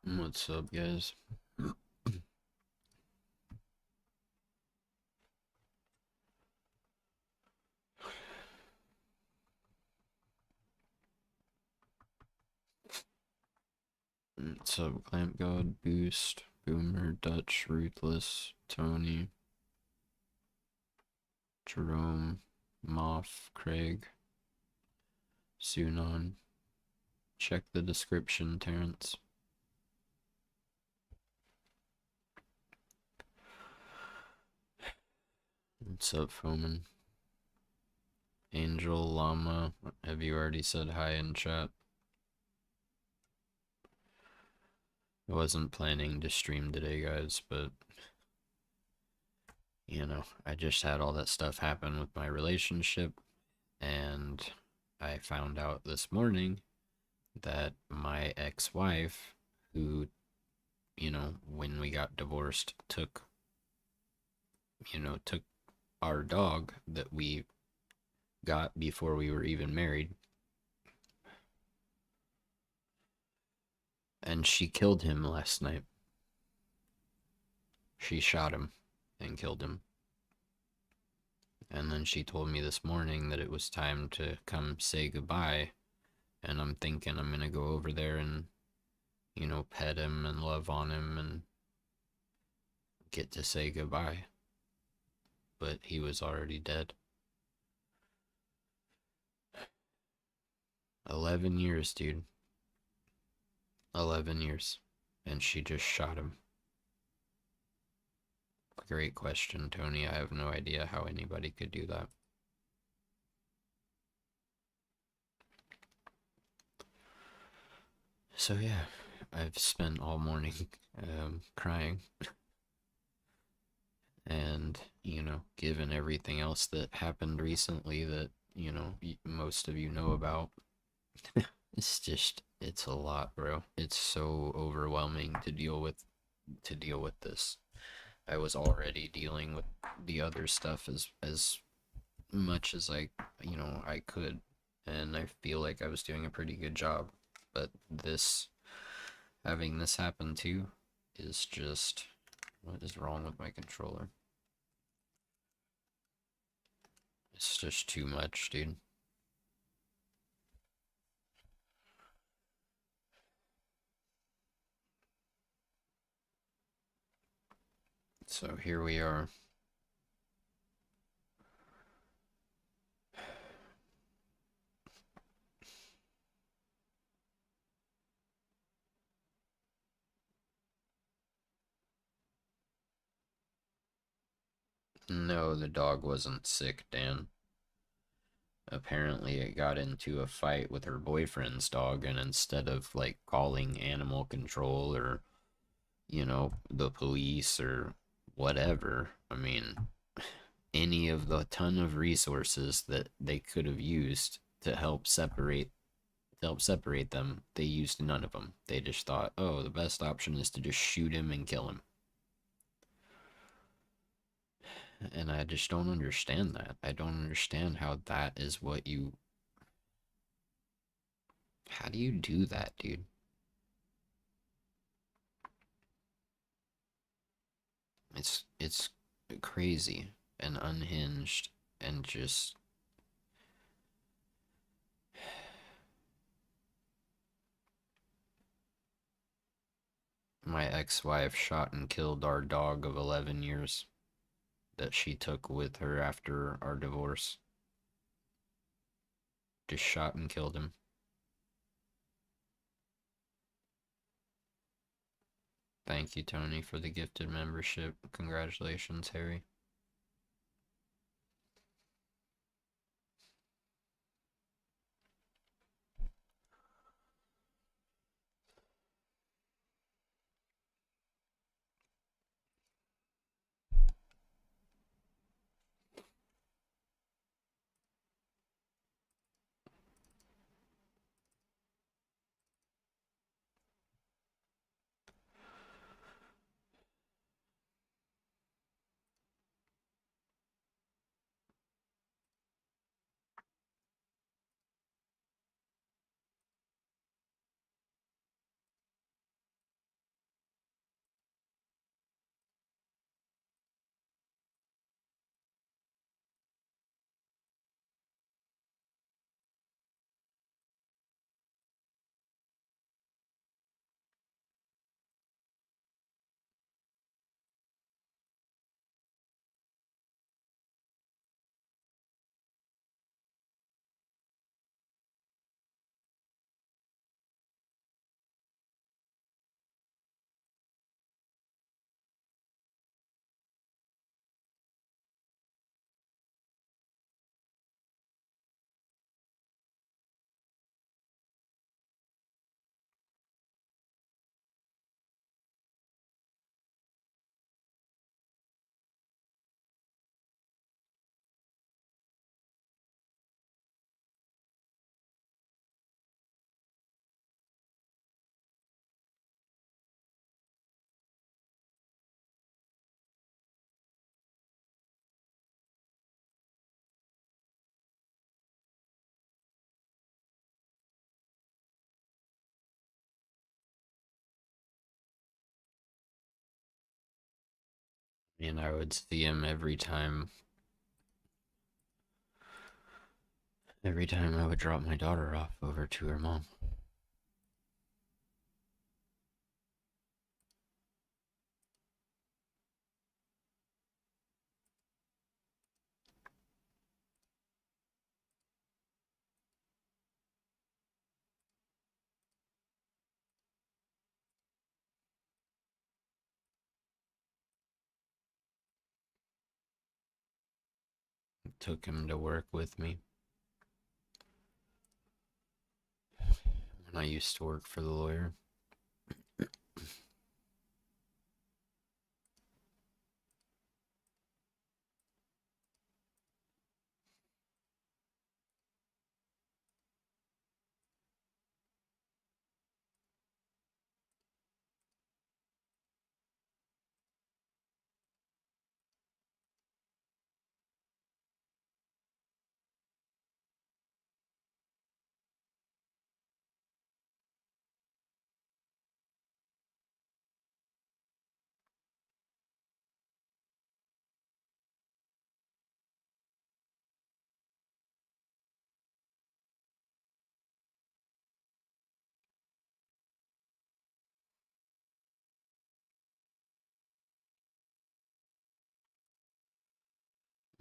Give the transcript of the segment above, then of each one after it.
What's up, guys? What's up, Clamp God, Boost, Boomer, Dutch, Ruthless, Tony, Jerome, Moff, Craig, Sunon. Check the description, Terrence. What's up, Foman? Angel, Llama, have you already said hi in chat? I wasn't planning to stream today, guys, but I just had all that stuff happen with my relationship, and I found out this morning that my ex-wife, who, when we got divorced, took our dog that we got before we were even married, and she killed him last night. She shot him and killed him. And then she told me this morning that it was time to come say goodbye. And I'm thinking I'm gonna go over there and, pet him and love on him and get to say goodbye. But he was already dead. 11 years, dude. 11 years. And she just shot him. Great question, Tony. I have no idea how anybody could do that. So yeah, I've spent all morning crying. And, given everything else that happened recently that, most of you know about, it's a lot, bro. It's so overwhelming to deal with this. I was already dealing with the other stuff as much as I could, and I feel like I was doing a pretty good job. But having this happen too, is just, what is wrong with my controller? It's just too much, dude. So here we are. No, the dog wasn't sick, Dan. Apparently, it got into a fight with her boyfriend's dog, and instead of calling animal control or, the police or whatever, I mean, any of the ton of resources that they could have used to help separate them, they used none of them. They just thought, oh, the best option is to just shoot him and kill him. And I just don't understand that. I don't understand how that is what you. How do you do that, dude? It's crazy and unhinged and just. My ex-wife shot and killed our dog of 11 years that she took with her after our divorce. Just shot and killed him. Thank you, Tony, for the gifted membership. Congratulations, Harry. And I would see him every time I would drop my daughter off over to her mom. Took him to work with me when I used to work for the lawyer.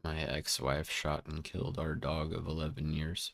My ex-wife shot and killed our dog of 11 years.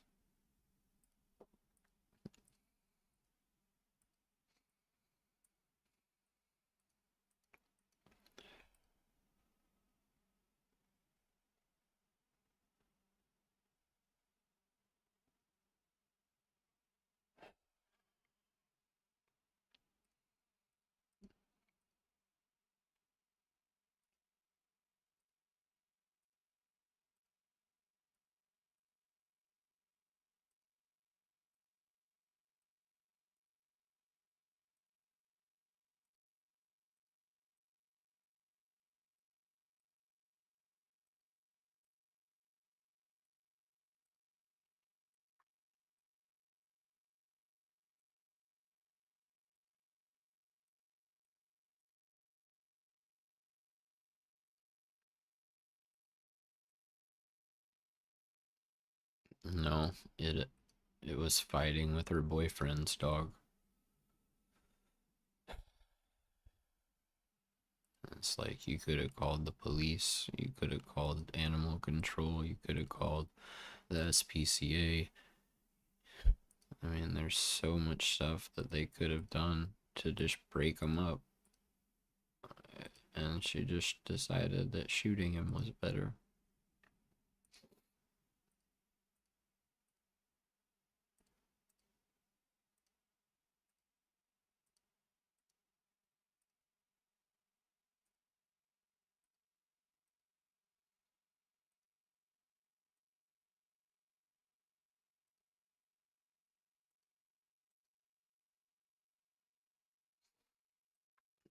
No, it was fighting with her boyfriend's dog. It's like you could have called the police, you could have called animal control, you could have called the SPCA. I mean, there's so much stuff that they could have done to just break him up. And she just decided that shooting him was better.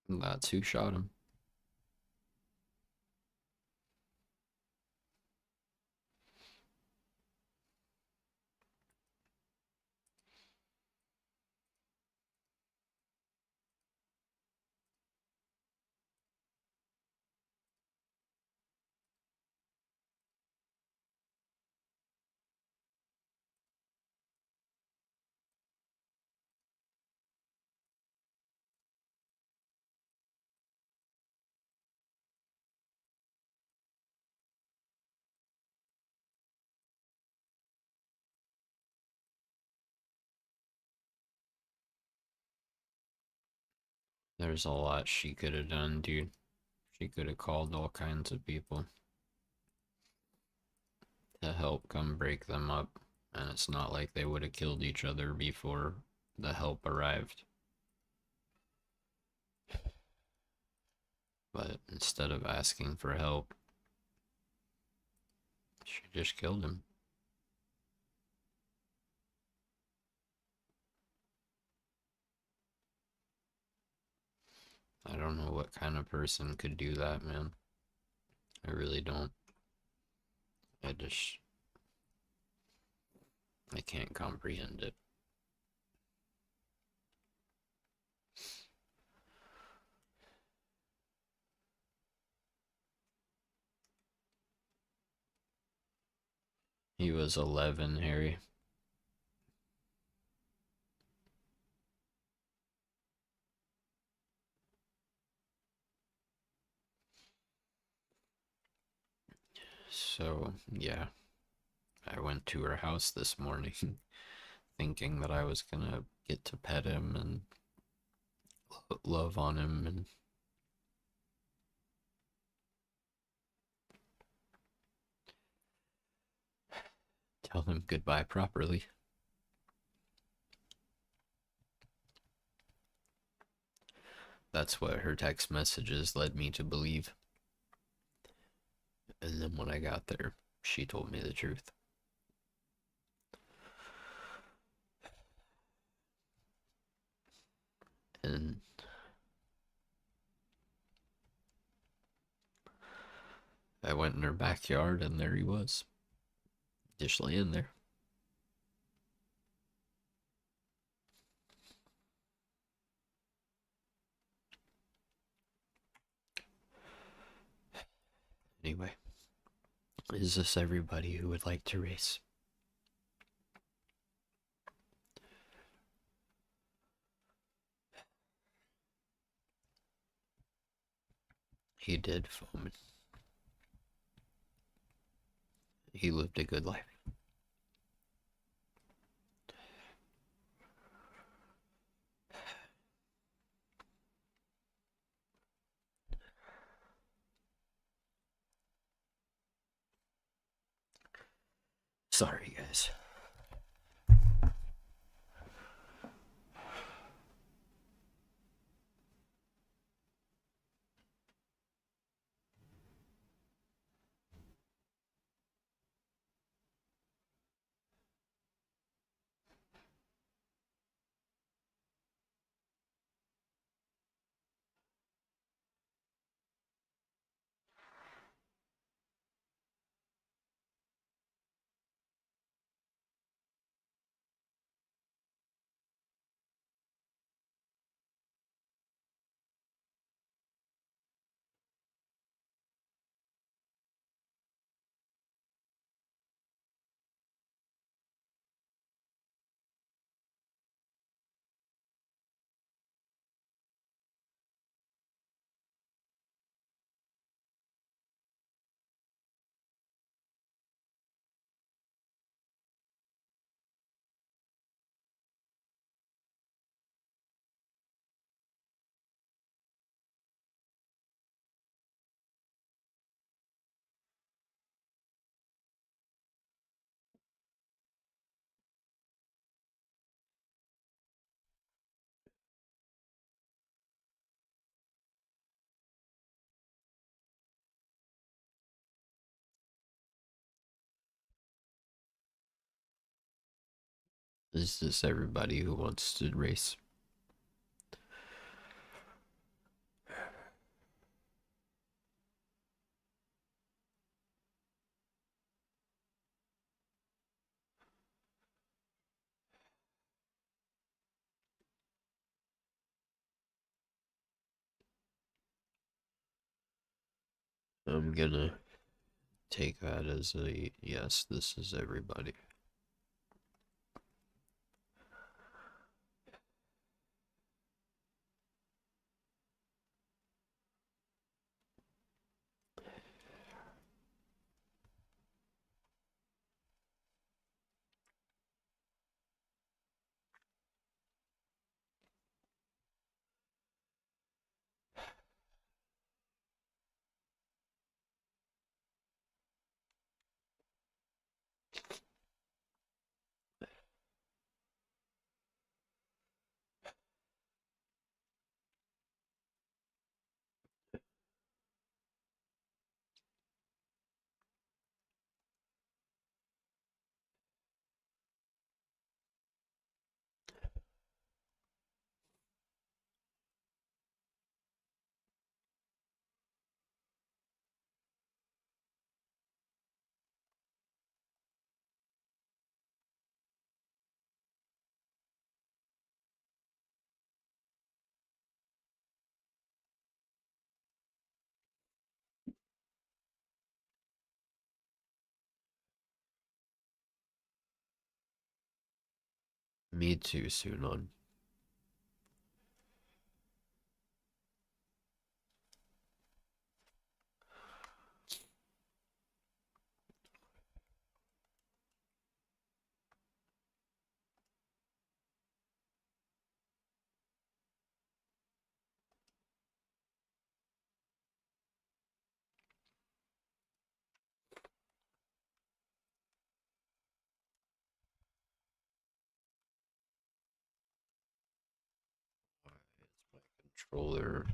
That's who shot him. There's a lot she could have done, dude. She could have called all kinds of people to help come break them up. And it's not like they would have killed each other before the help arrived. But instead of asking for help, she just killed him. I don't know what kind of person could do that, man. I really don't. I just, I can't comprehend it. He was 11, Harry. So, yeah, I went to her house this morning thinking that I was gonna get to pet him and love on him and tell him goodbye properly. That's what her text messages led me to believe. And then when I got there, she told me the truth. And I went in her backyard and there he was, just laying there. Anyway, is this everybody who would like to race? He did, Foreman. He lived a good life. Sorry, guys. Is this everybody who wants to race? I'm gonna take that as a yes, this is everybody. Me too, Sunon. It's my controller.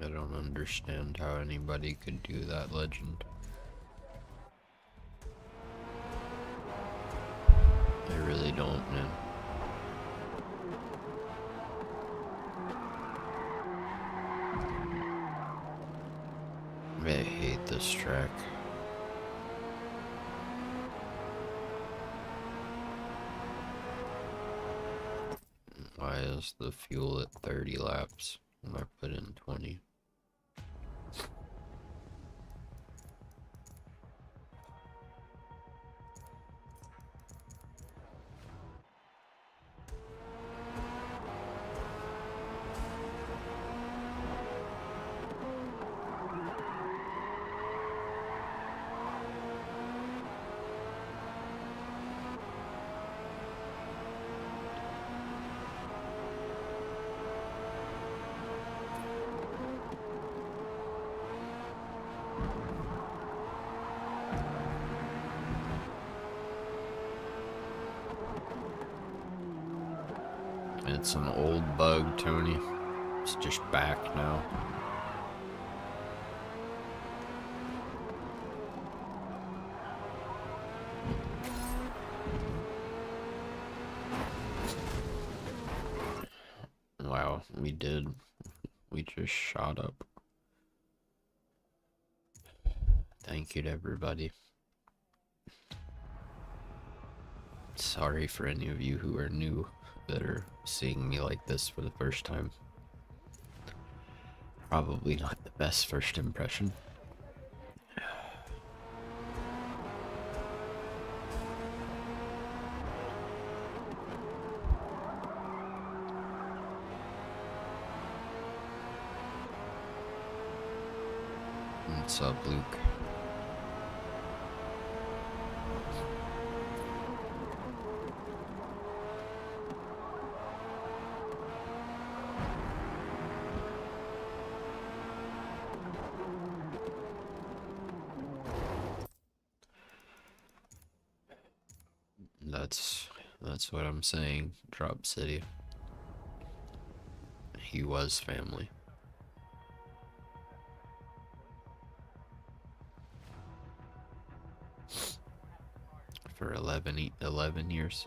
I don't understand how anybody could do that, Legend. I really don't, man. I hate this track. Why is the fuel at 30 laps when I put in 20? It's an old bug, Tony. It's just back now. Wow, we did. We just shot up. Thank you to everybody. Sorry for any of you who are new that are seeing me like this for the first time. Probably not the best first impression. What's up, Luke? That's what I'm saying. Drop City. He was family. for 11 years.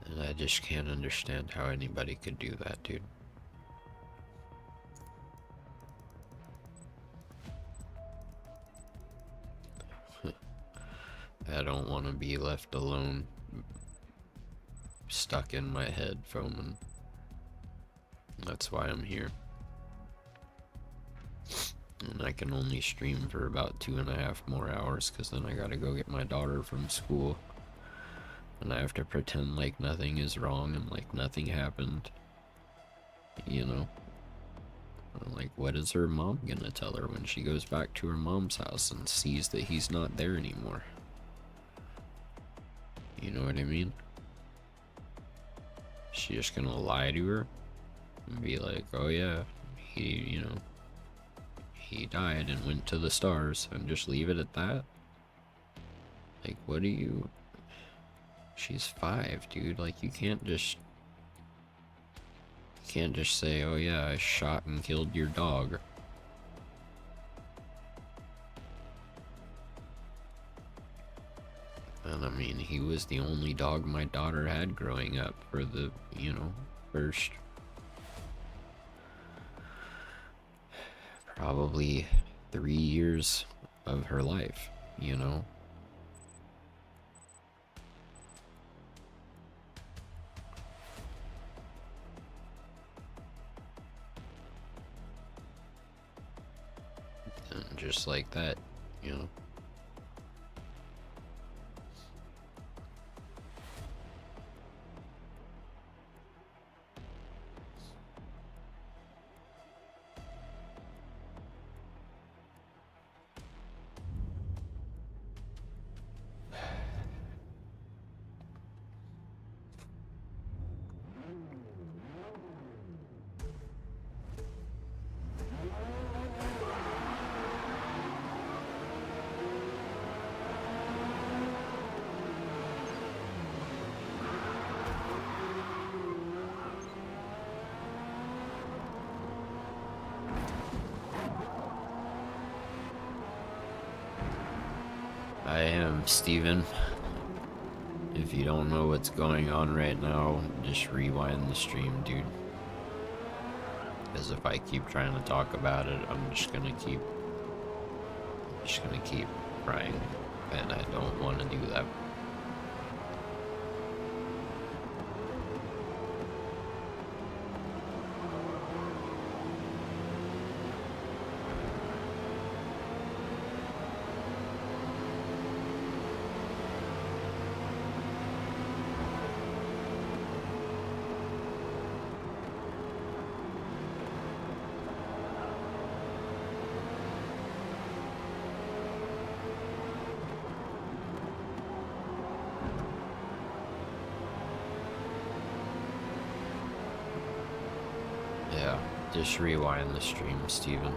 And I just can't understand how anybody could do that, dude. I don't want to be left alone, stuck in my head foaming. That's why I'm here. And I can only stream for about 2.5 more hours, because then I gotta go get my daughter from school. And I have to pretend like nothing is wrong and like nothing happened. You know? Like, what is her mom gonna tell her when she goes back to her mom's house and sees that he's not there anymore? You know what I mean? She just gonna lie to her and be like, oh yeah, he died and went to the stars, and just leave it at that? Like, what do you... She's 5, dude. Like, you can't just say, oh yeah, I shot and killed your dog. And I mean, he was the only dog my daughter had growing up for the, first probably 3 years of her life, And just like that, I am Steven. If you don't know what's going on right now, just rewind the stream, dude. Because if I keep trying to talk about it, I'm just gonna keep crying, and I don't want to do that. Yeah, just rewind the stream, Steven.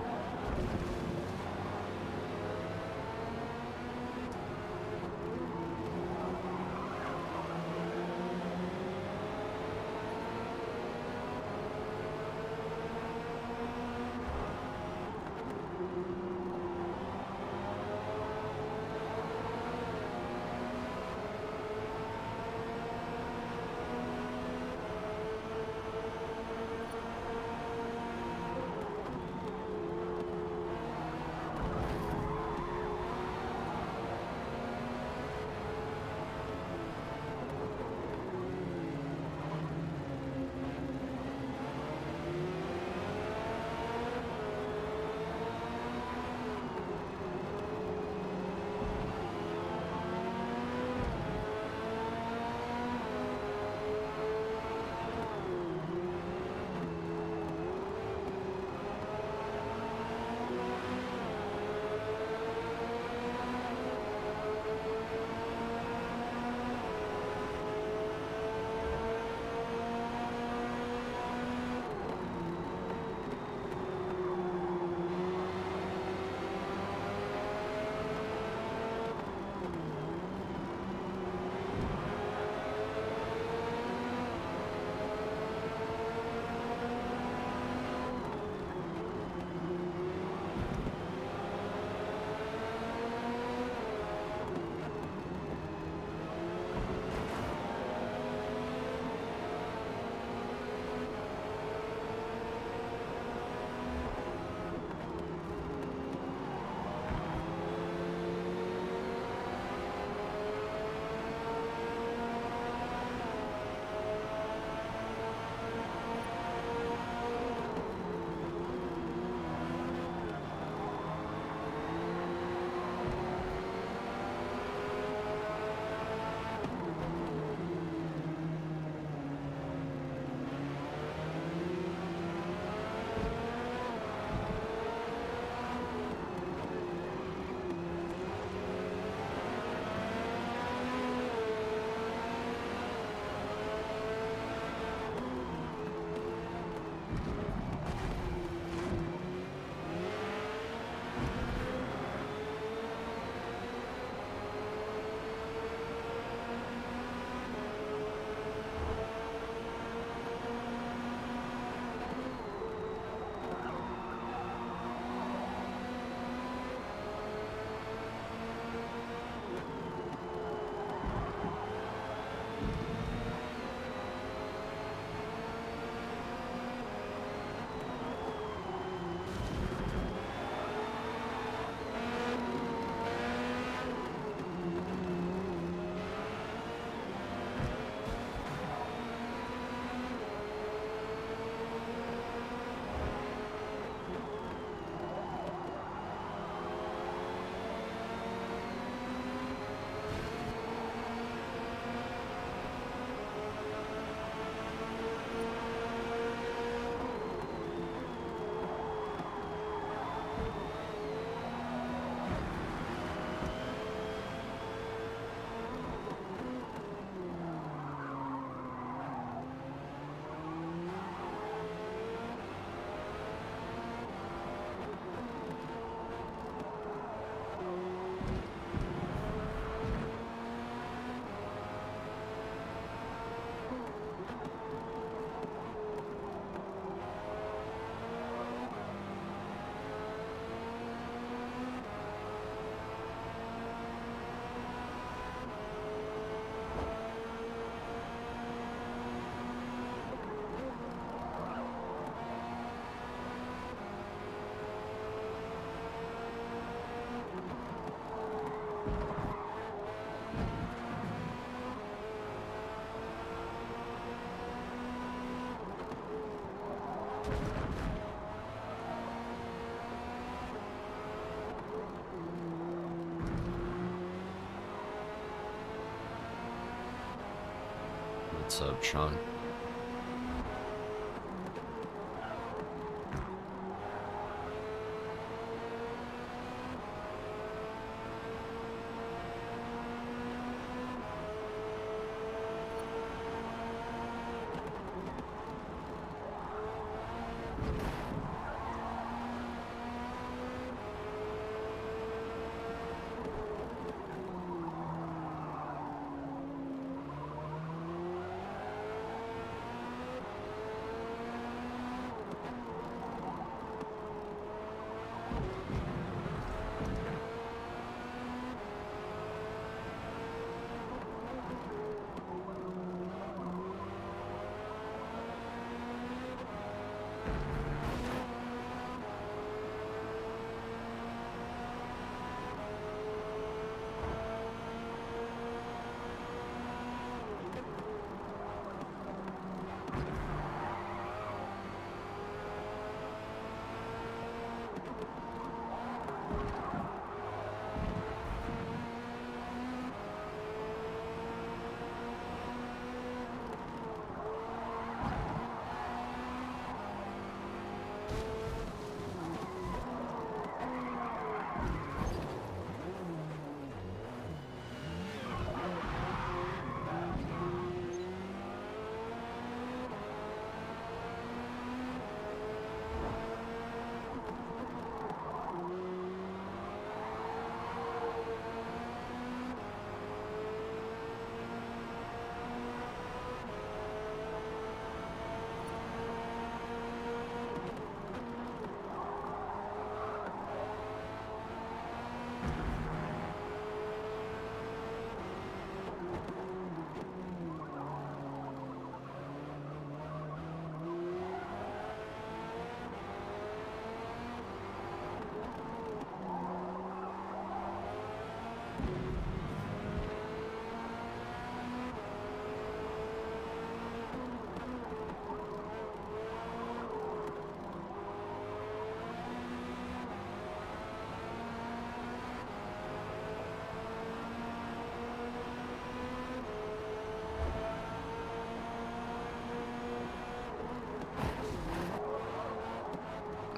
What's up, Sean?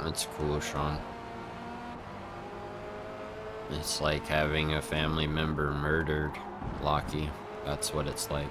That's cool, Sean. It's like having a family member murdered, Lockie. That's what it's like.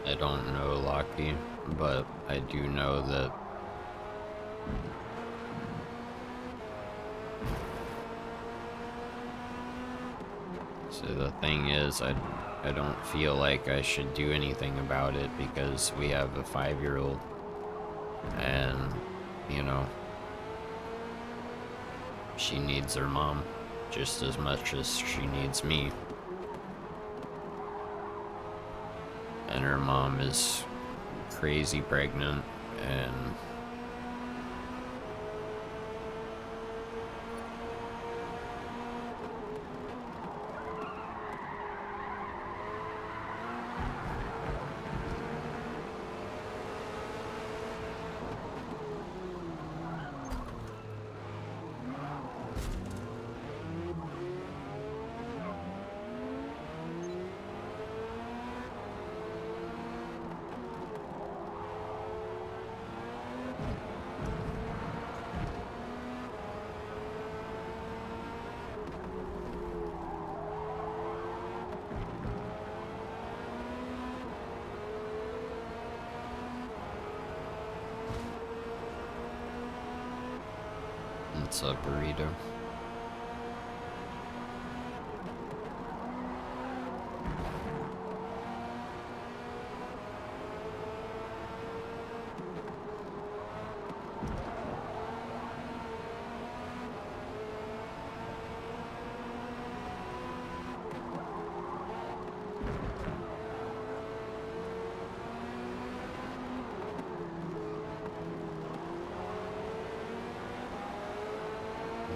I don't know, Lockie, but I do know that so the thing is, I don't feel like I should do anything about it because we have a 5-year-old and, you know, she needs her mom just as much as she needs me. And her mom is crazy pregnant and What's up, burrito?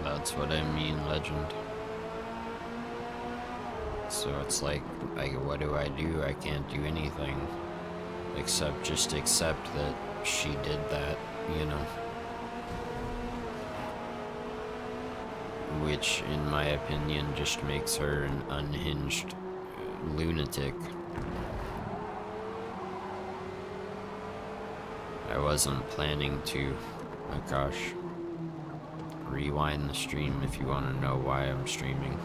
That's what I mean, legend. So it's like, what do? I can't do anything. Except just accept that she did that, you know? Which, in my opinion, just makes her an unhinged lunatic. I wasn't planning to. Oh gosh. Rewind the stream if you want to know why I'm streaming.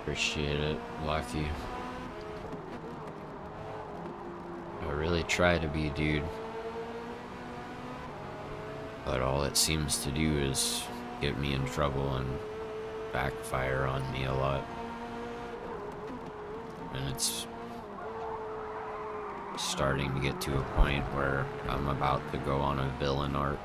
Appreciate it, Lucky. I really try to be, dude. But all it seems to do is get me in trouble and backfire on me a lot. And it's starting to get to a point where I'm about to go on a villain arc.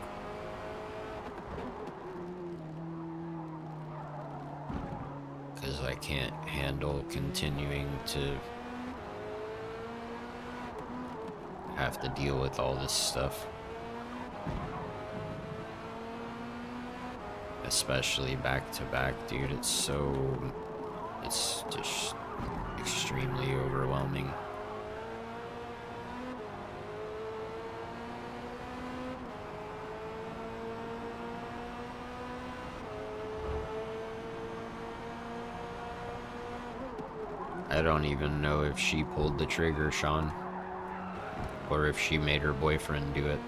Because I can't handle continuing to have to deal with all this stuff. Especially back to back, dude. It's just extremely overwhelming. I don't even know if she pulled the trigger, Sean, or if she made her boyfriend do it.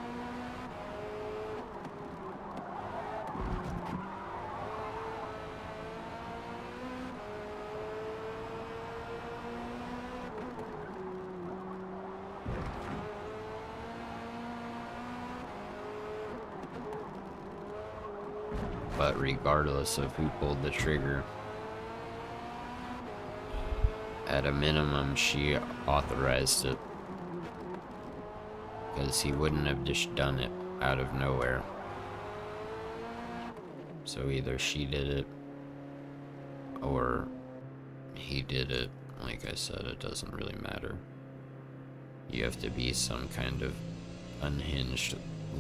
But regardless of who pulled the trigger, at a minimum, she authorized it. Because he wouldn't have just done it out of nowhere. So either she did it, or he did it. Like I said, it doesn't really matter. You have to be some kind of unhinged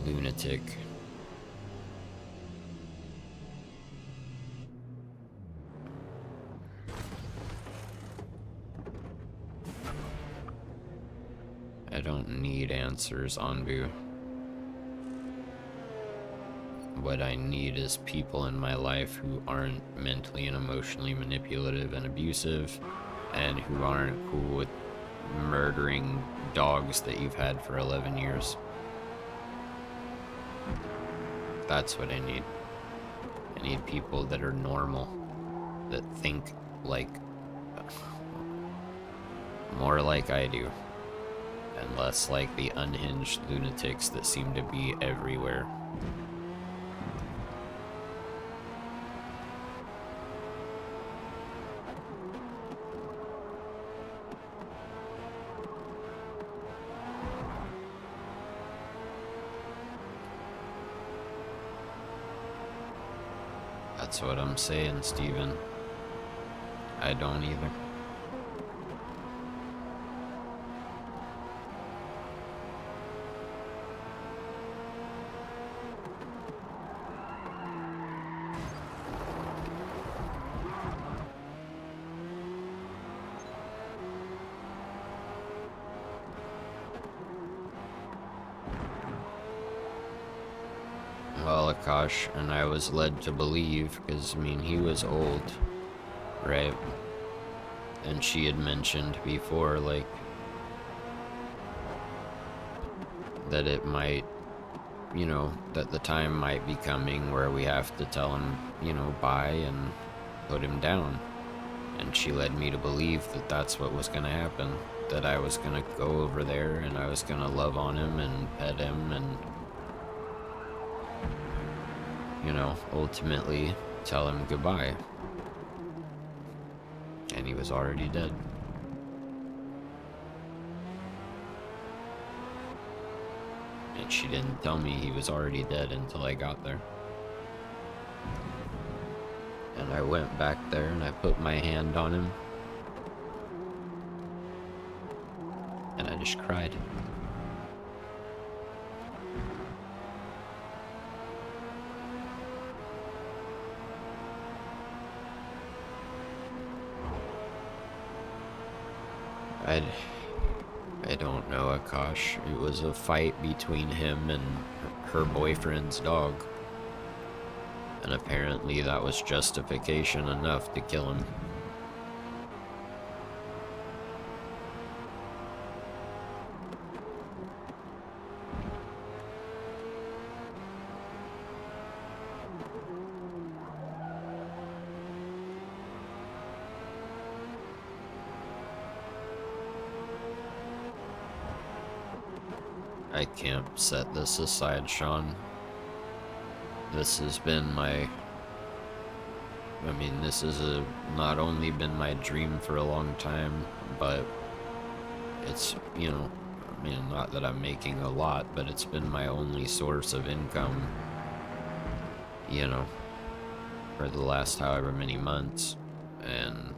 lunatic. I don't need answers, Anbu. What I need is people in my life who aren't mentally and emotionally manipulative and abusive, and who aren't cool with murdering dogs that you've had for 11 years. That's what I need. I need people that are normal, that think like, more like I do, and less like the unhinged lunatics that seem to be everywhere. That's what I'm saying, Steven. I don't either. Well, Akash, and I was led to believe, because, I mean, he was old, right? And she had mentioned before, like, that it might, you know, that the time might be coming where we have to tell him, you know, bye and put him down. And she led me to believe that that's what was going to happen. That I was going to go over there and I was going to love on him and pet him and, you know, ultimately tell him goodbye. And he was already dead. And she didn't tell me he was already dead until I got there. And I went back there and I put my hand on him. And I just cried. I don't know, Akash. It was a fight between him and her boyfriend's dog. And apparently that was justification enough to kill him. I can't set this aside, Sean. This has been this has not only been my dream for a long time, but it's, you know, I mean, not that I'm making a lot, but it's been my only source of income, you know, for the last however many months. And,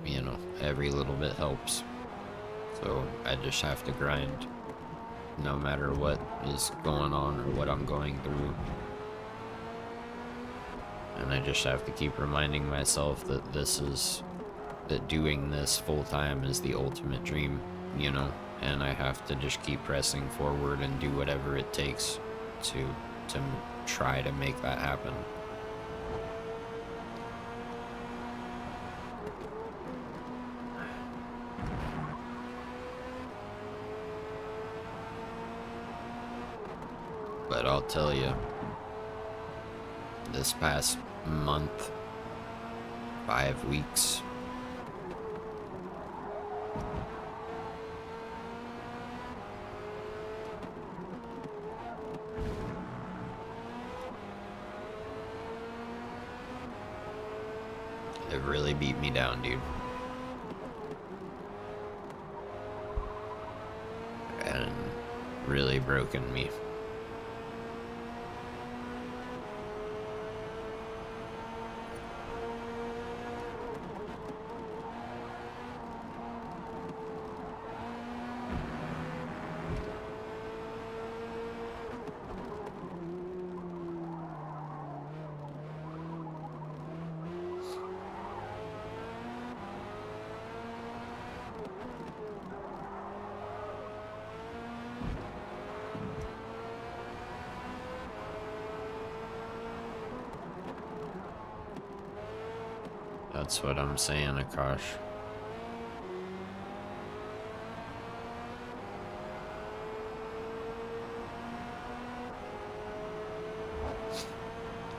you know, every little bit helps. So I just have to grind, no matter what is going on or what I'm going through. And I just have to keep reminding myself that that doing this full time is the ultimate dream, you know, and I have to just keep pressing forward and do whatever it takes to try to make that happen. But I'll tell you, this past month, 5 weeks, it really beat me down, dude. And really broken me. That's what I'm saying, Akash.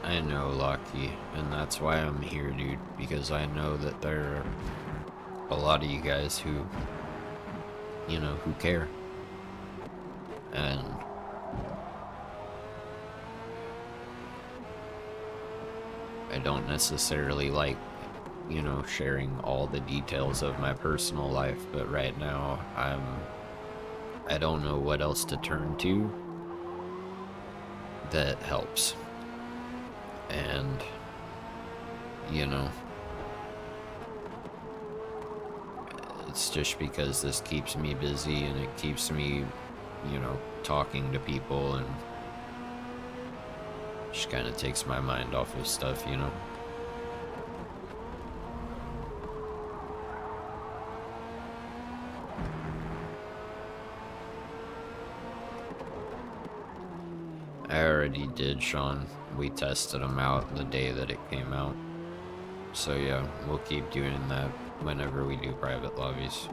I know, Lucky, and that's why I'm here, dude, because I know that there are a lot of you guys who, you know, who care. And I don't necessarily like, you know, sharing all the details of my personal life, but right now I don't know what else to turn to that helps. And, you know, it's just because this keeps me busy and it keeps me, you know, talking to people, and just kind of takes my mind off of stuff, you know. I already did, Sean. We tested them out the day that it came out. So yeah, we'll keep doing that whenever we do private lobbies.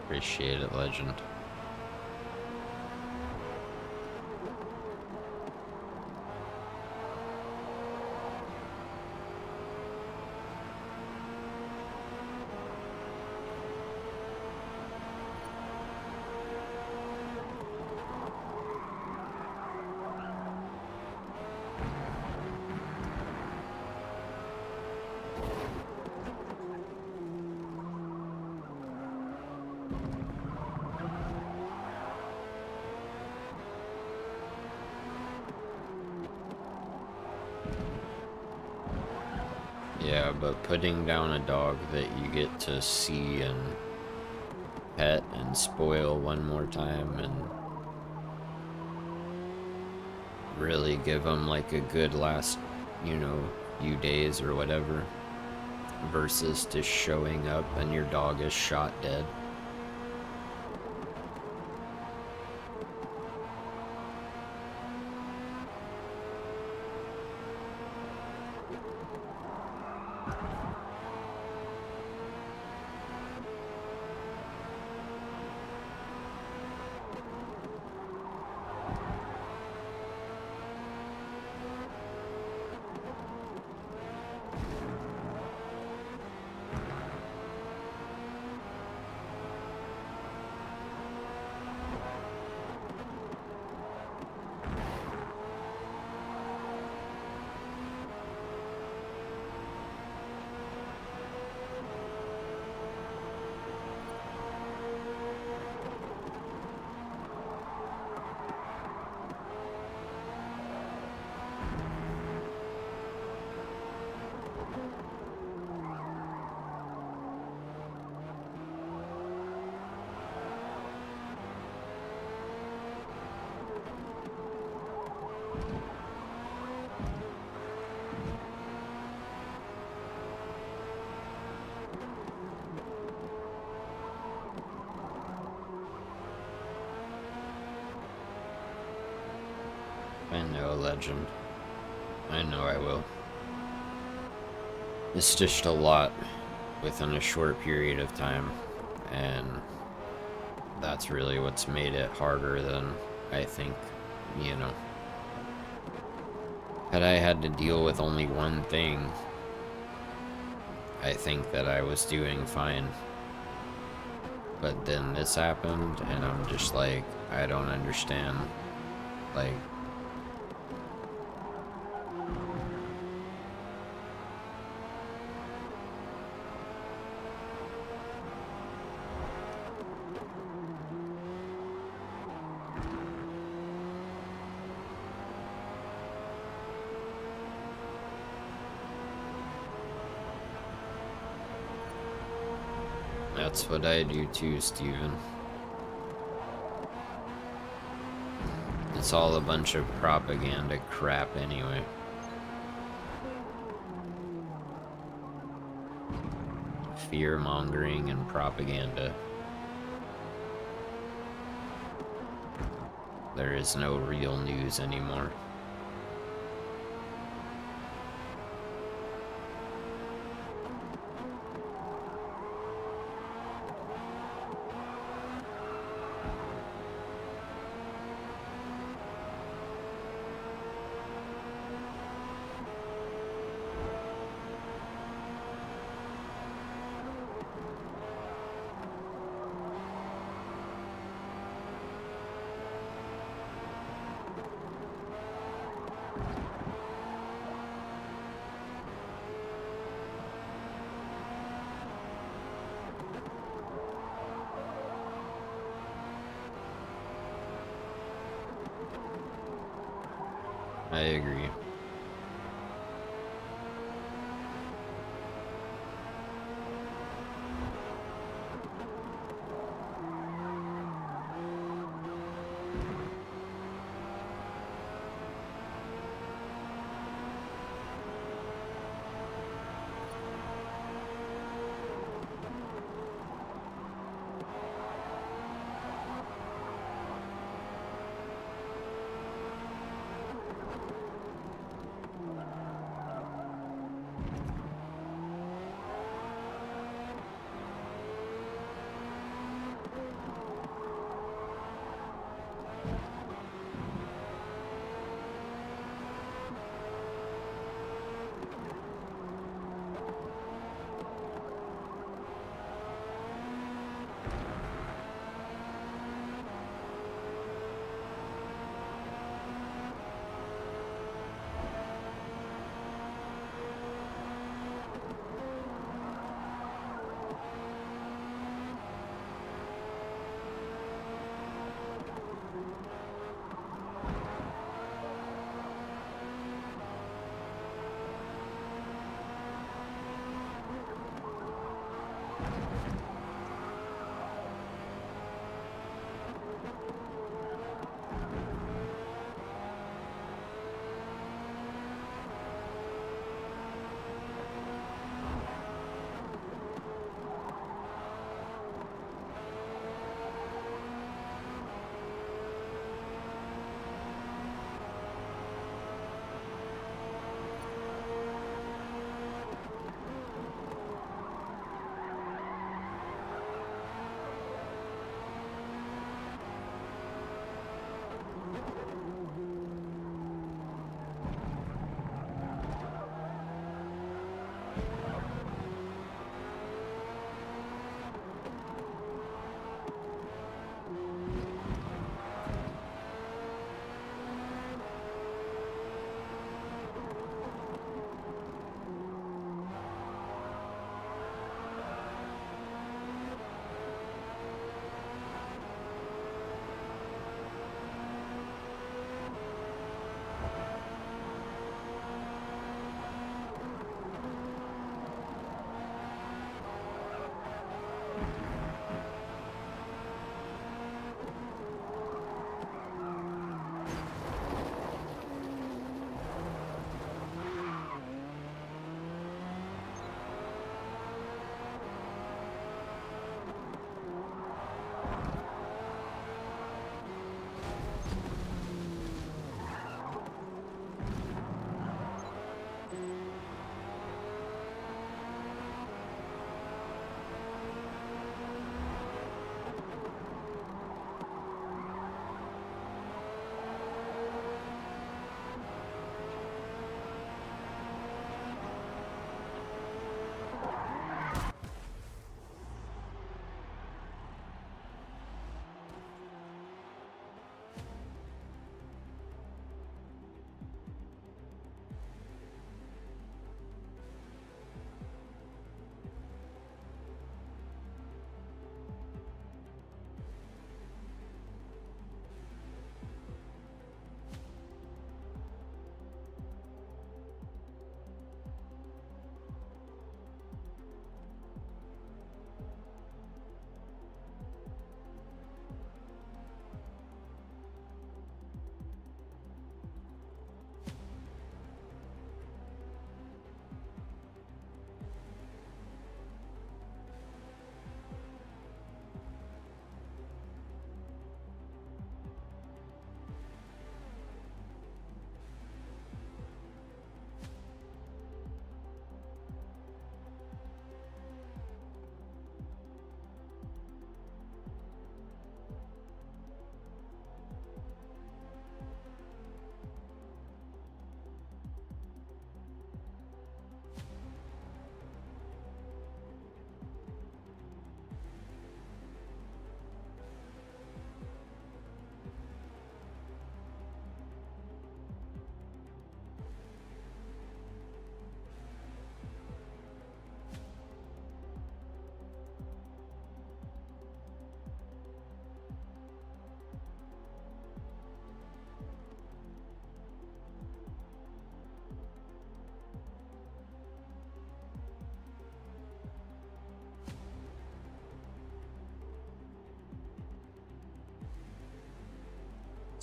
Appreciate it, legend. Yeah, but putting down a dog that you get to see and pet and spoil one more time and really give them like a good last, you know, few days or whatever, versus just showing up and your dog is shot dead. I know, legend. I know I will. It's just a lot within a short period of time, and that's really what's made it harder than I think, you know. Had I had to deal with only one thing, I think that I was doing fine. But then this happened, and I'm just like, I don't understand. Like, that's what I do too, Steven. It's all a bunch of propaganda crap anyway. Fear-mongering and propaganda. there is no real news anymore. I agree.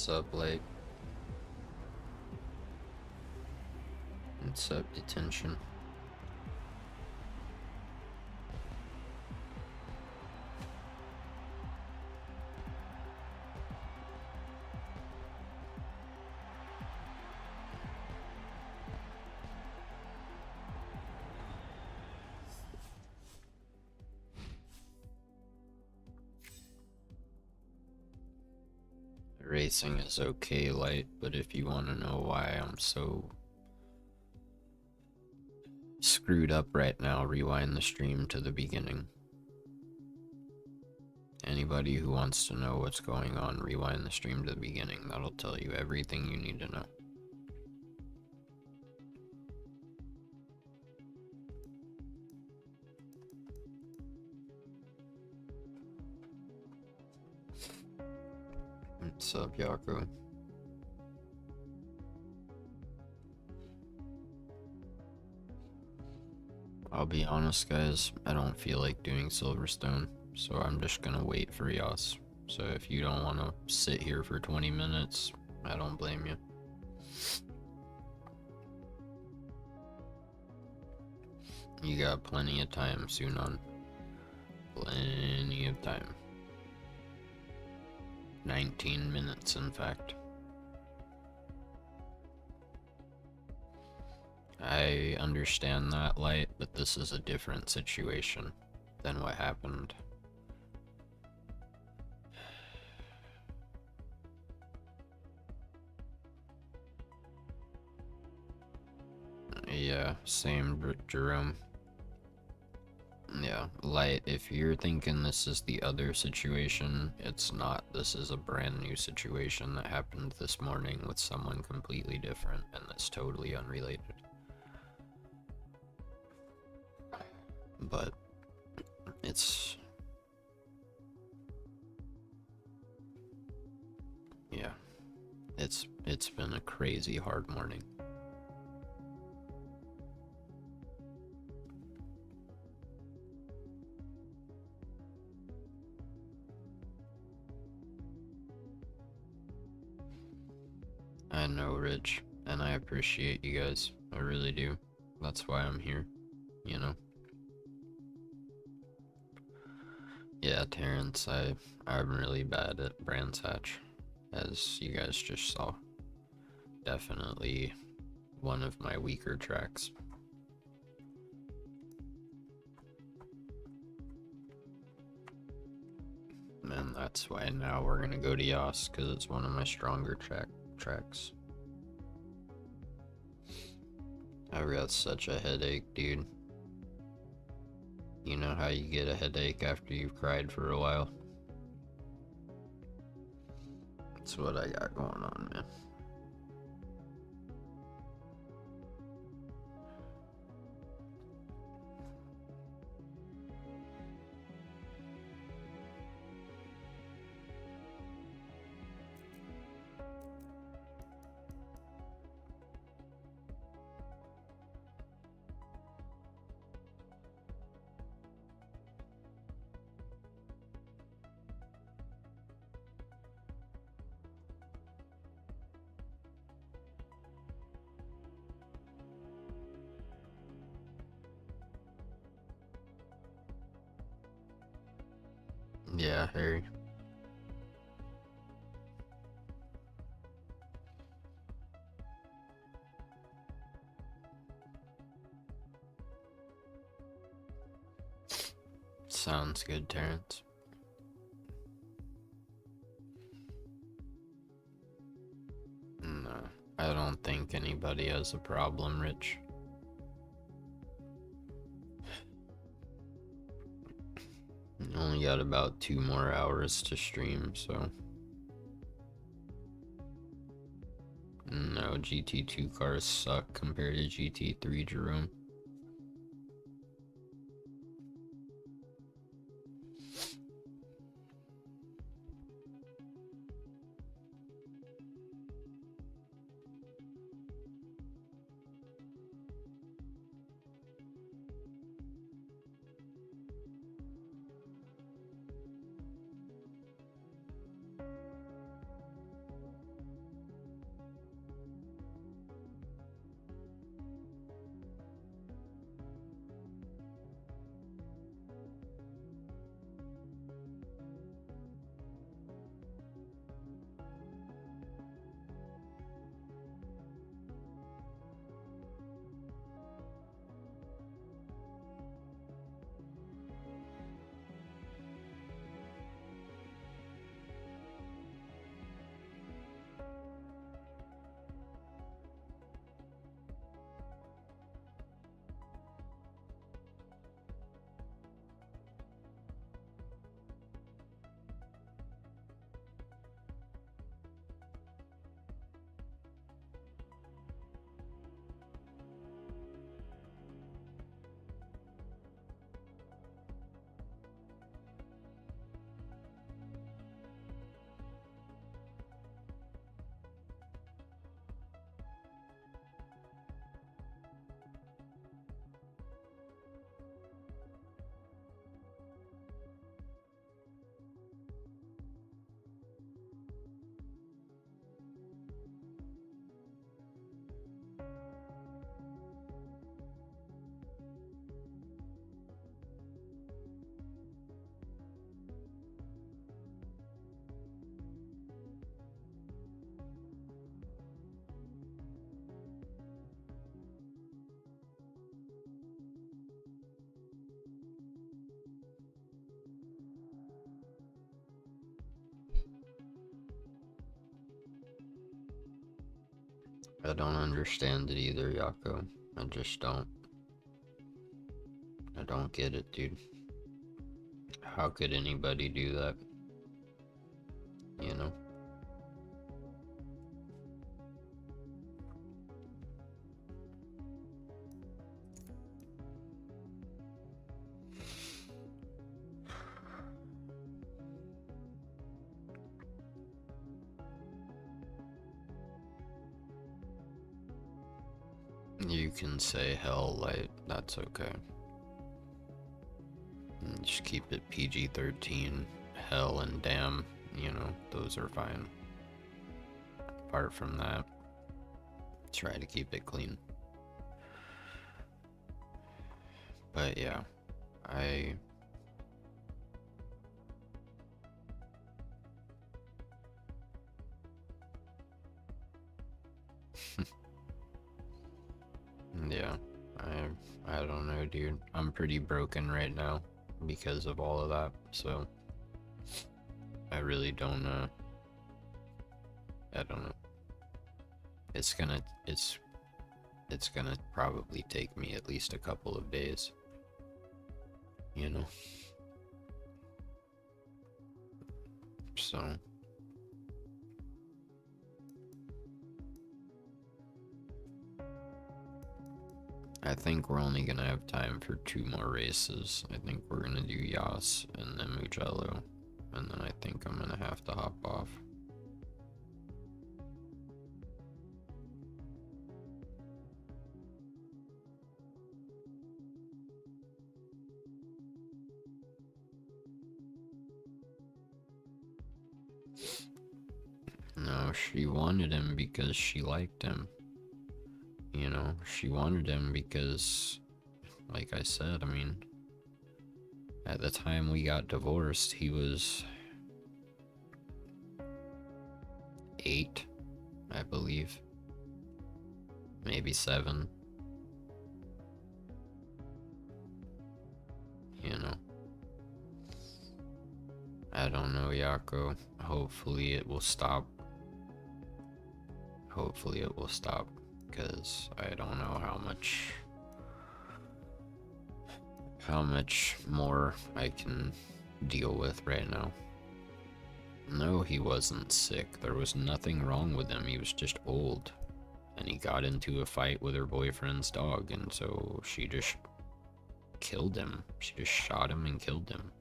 What's up, Blake? What's up, detention? Racing is okay, Light, but if you want to know why I'm so screwed up right now, rewind the stream to the beginning. Anybody who wants to know what's going on, rewind the stream to the beginning. That'll tell you everything you need to know. What's up, Yaku? I'll be honest, guys, I don't feel like doing Silverstone, so I'm just gonna wait for Yas. So if you don't want to sit here for 20 minutes, I don't blame you. You got plenty of time, Sunan. Plenty of time. 19 minutes, in fact. I understand that, Light, but this is a different situation than what happened. Yeah, same, Jerome. Yeah, Light, if you're thinking this is the other situation, it's not. This is a brand new situation that happened this morning with someone completely different, and that's totally unrelated. But it's, yeah, it's been a crazy hard morning. I know, Rich, and I appreciate you guys. I really do. That's why I'm here, you know? Yeah, Terrence, I'm really bad at Brands Hatch, as you guys just saw. Definitely one of my weaker tracks. And that's why now we're gonna go to Yas, because it's one of my stronger tracks. I've got such a headache, dude. You know how you get a headache after you've cried for a while? That's what I got going on, man. Yeah, Harry. Sounds good, Terrence. No, I don't think anybody has a problem, Rich. Only got about 2 more hours to stream, so. No, GT2 cars suck compared to GT3, Jerome. I don't understand it either, Yako. I just don't. I don't get it, dude. How could anybody do that? You know? You can say hell light, that's okay. Just keep it PG-13. Hell and damn, you know, those are fine. Apart from that, try to keep it clean. But yeah, yeah, I don't know, dude. I'm pretty broken right now because of all of that, so I really don't I don't know. It's gonna probably take me at least a couple of days, you know. So I think we're only gonna have time for 2 more races. I think we're gonna do Yas and then Mugello, and then I think I'm gonna have to hop off. No, she wanted him because she liked him. You know, she wanted him because, like I said, I mean, at the time we got divorced, he was 8, I believe. Maybe 7. You know. I don't know, Yako. Hopefully it will stop. Hopefully it will stop, because I don't know how much more I can deal with right now. No, he wasn't sick. There was nothing wrong with him. He was just old. And he got into a fight with her boyfriend's dog, and so she just killed him. She just shot him and killed him.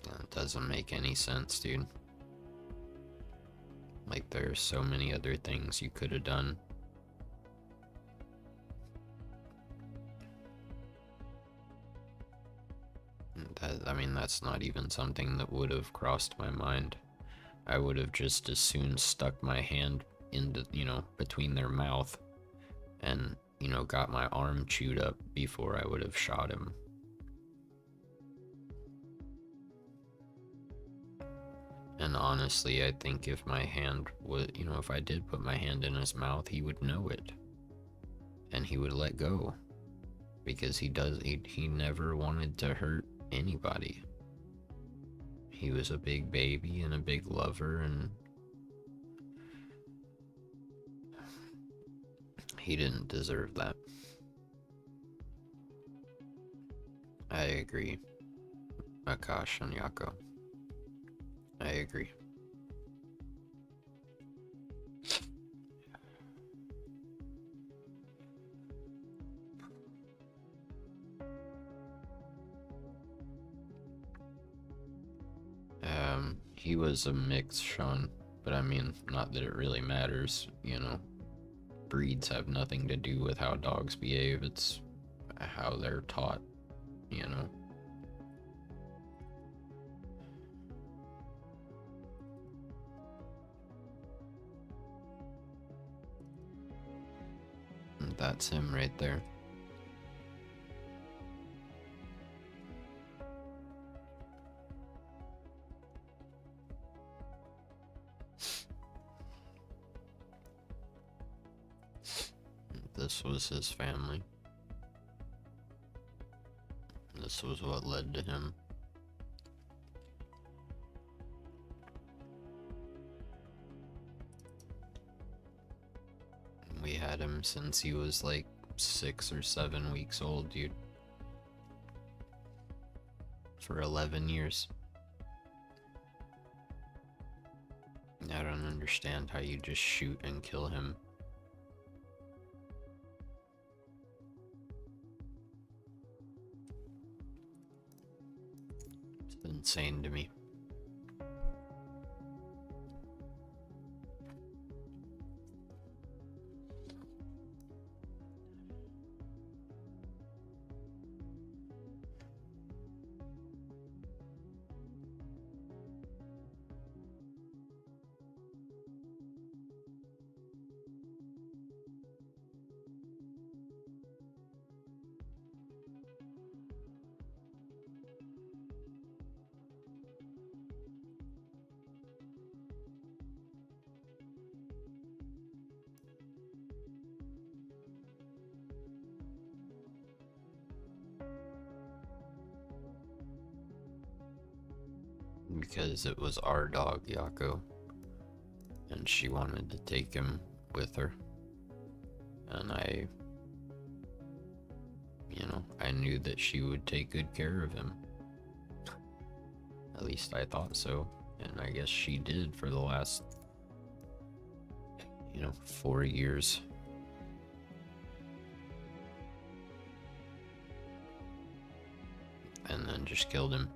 That doesn't make any sense, dude. Like, there's so many other things you could have done. I mean, that's not even something that would have crossed my mind. I would have just as soon stuck my hand into, you know, between their mouth and, you know, got my arm chewed up before I would have shot him. And honestly, I think if my hand was, you know, if I did put my hand in his mouth, he would know it. And he would let go. Because he never wanted to hurt anybody. He was a big baby and a big lover, and he didn't deserve that. I agree. Akash and Yako. I agree. He was a mix, Sean, but I mean, not that it really matters, you know. Breeds have nothing to do with how dogs behave, it's how they're taught, you know. And that's him right there. This was his family. This was what led to him. We had him since he was like 6 or 7 weeks old, dude. For 11 years. I don't understand how you just shoot and kill him. It's insane to me. Because it was our dog, Yako, and she wanted to take him with her. And I knew that she would take good care of him. At least I thought so. And I guess she did for the last, 4 years. And then just killed him.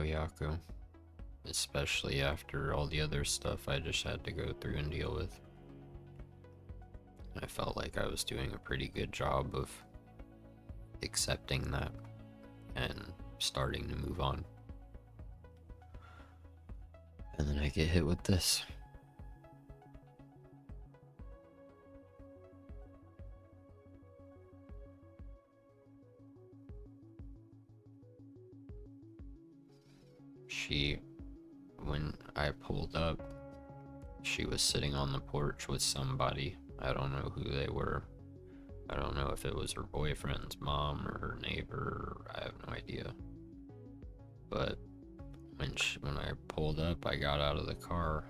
Yako. Especially after all the other stuff I just had to go through and deal with. I felt like I was doing a pretty good job of accepting that and starting to move on. And then I get hit with this. When I pulled up, she was sitting on the porch with somebody. I don't know who they were. I don't know if it was her boyfriend's mom or her neighbor. I have no idea. But when I pulled up, I got out of the car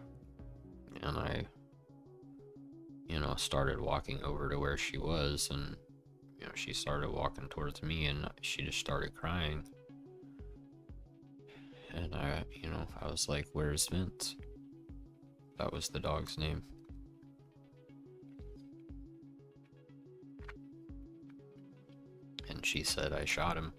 and I, started walking over to where she was, and, she started walking towards me and she just started crying. And I was like, "Where's Vince?" That was the dog's name. And she said I shot him.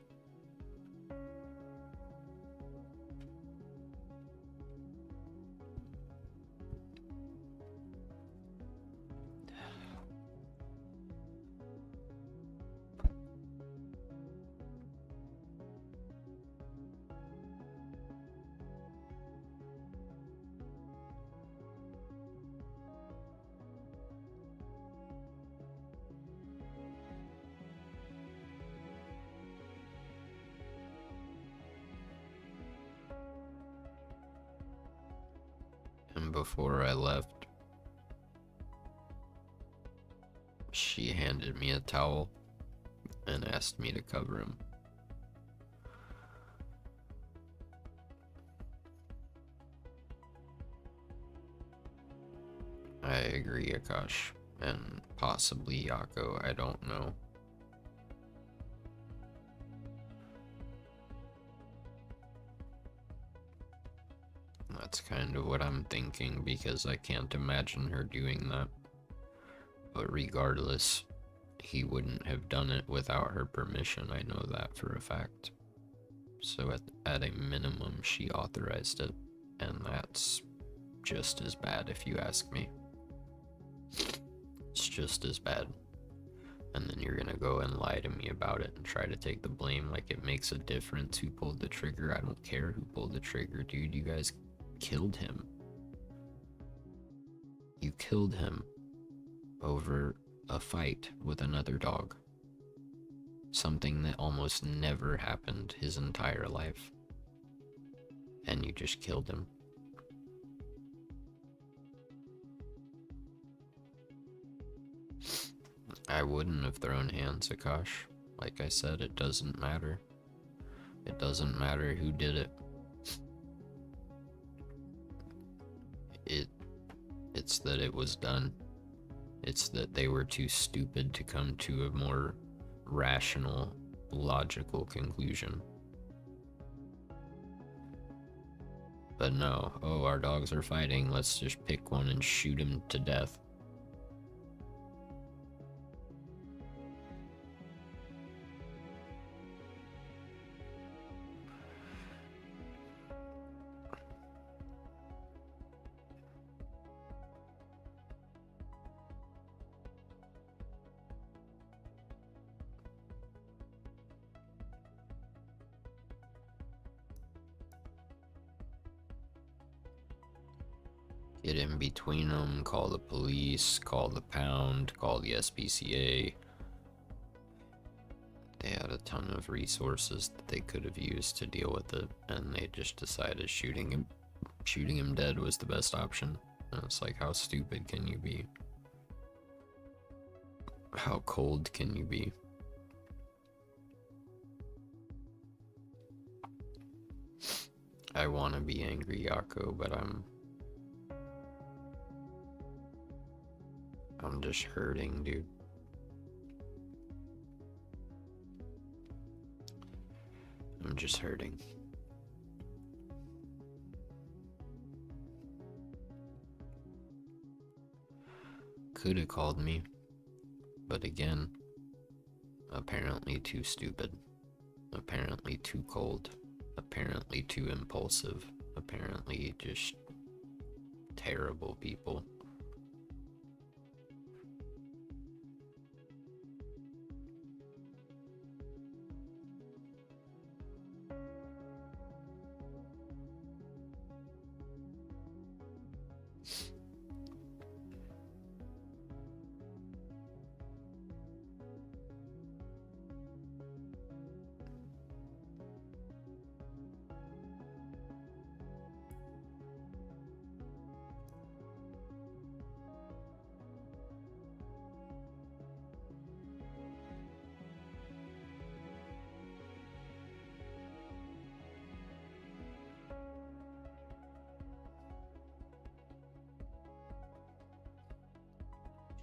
And before I left, she handed me a towel and asked me to cover him. I agree, Akash, and possibly Yako, I don't know. That's kind of what I'm thinking, because I can't imagine her doing that. But regardless, he wouldn't have done it without her permission, I know that for a fact. So at a minimum, she authorized it, and that's just as bad if you ask me. It's just as bad. And then you're gonna go and lie to me about it and try to take the blame like it makes a difference who pulled the trigger. I don't care who pulled the trigger, dude. You guys killed him. You killed him over a fight with another dog. Something that almost never happened his entire life. And you just killed him. I wouldn't have thrown hands, Akash. Like I said, it doesn't matter. It doesn't matter who did it. It's that it was done. It's that they were too stupid to come to a more rational, logical conclusion. But no, oh, our dogs are fighting, let's just pick one and shoot him to death. Get in between them, call the police, call the pound, call the SPCA. They had a ton of resources that they could have used to deal with it, and they just decided shooting him dead was the best option. And it's like, how stupid can you be? How cold can you be? I want to be angry, Yako, but I'm just hurting, dude. I'm just hurting. Could have called me, but again, apparently too stupid, apparently too cold, apparently too impulsive, apparently just terrible people.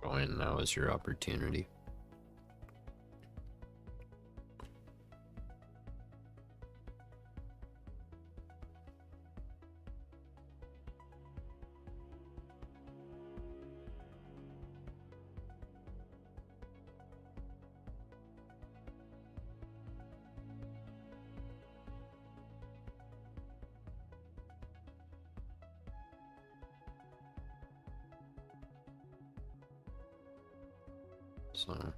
Join, now is your opportunity. So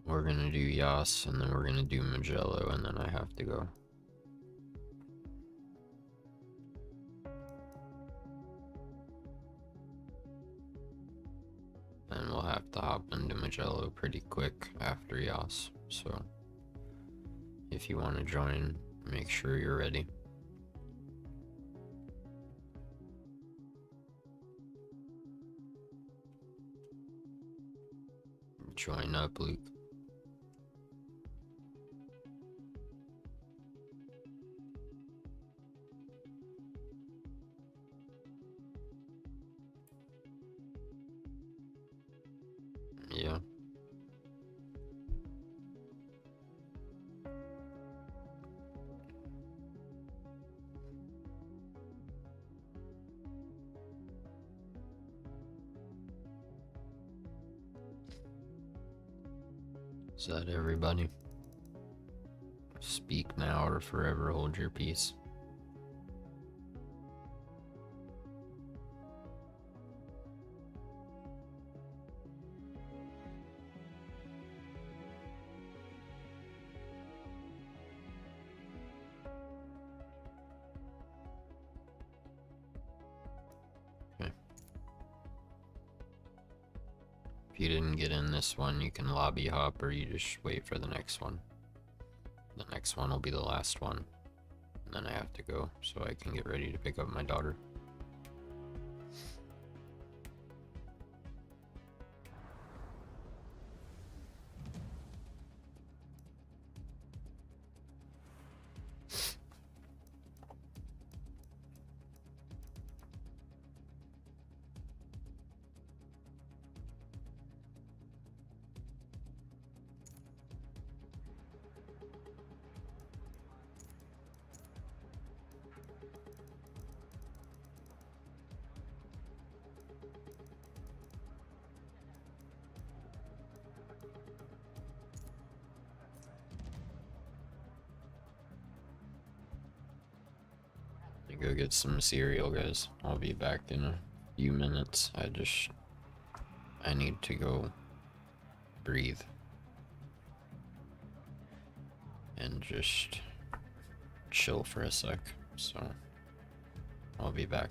we're gonna do Yas, and then we're gonna do Magello, and then I have to go. And we'll have to hop into Magello pretty quick after Yas, so if you want to join, make sure you're ready. Join up, Luke. Yeah. Is that everybody? Speak now or forever hold your peace. Okay. If you didn't get in this one, you can lobby hop, or you just wait for the next one. The next one will be the last one. And then I have to go, so I can get ready to pick up my daughter. go get some cereal, guys. I'll be back in a few minutes. I need to go breathe and just chill for a sec. So I'll be back.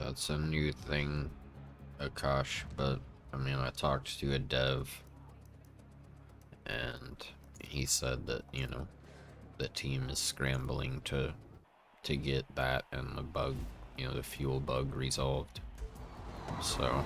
That's a new thing, Akash, but I mean, I talked to a dev and he said that, you know, the team is scrambling to get that and the bug, you know, the fuel bug resolved. So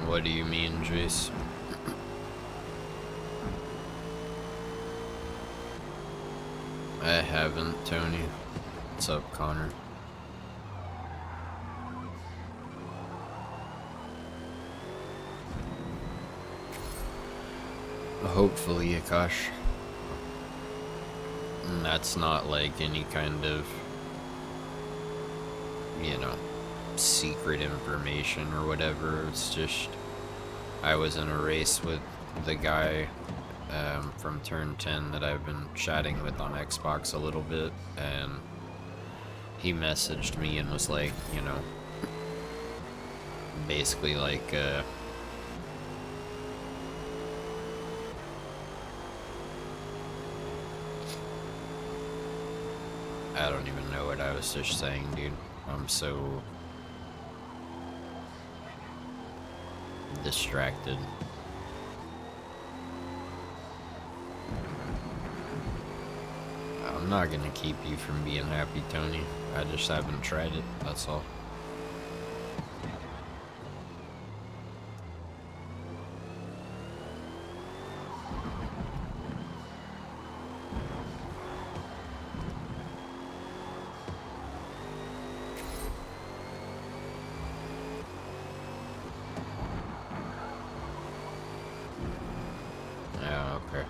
what do you mean, Jace? I haven't, Tony. What's up, Connor? Hopefully, Akash. And that's not like any kind of, you know, secret information or whatever. It's just, I was in a race with the guy from Turn 10 that I've been chatting with on Xbox a little bit, and he messaged me and was like, you know, basically like, I don't even know what I was just saying, dude. I'm so distracted. I'm not gonna keep you from being happy, Tony. I just haven't tried it, that's all. Yeah, okay.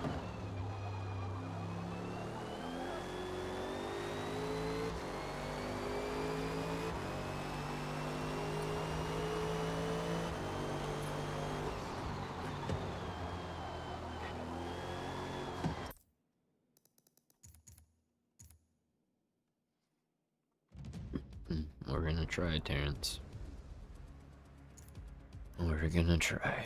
We're gonna try, Terrence. We're gonna try.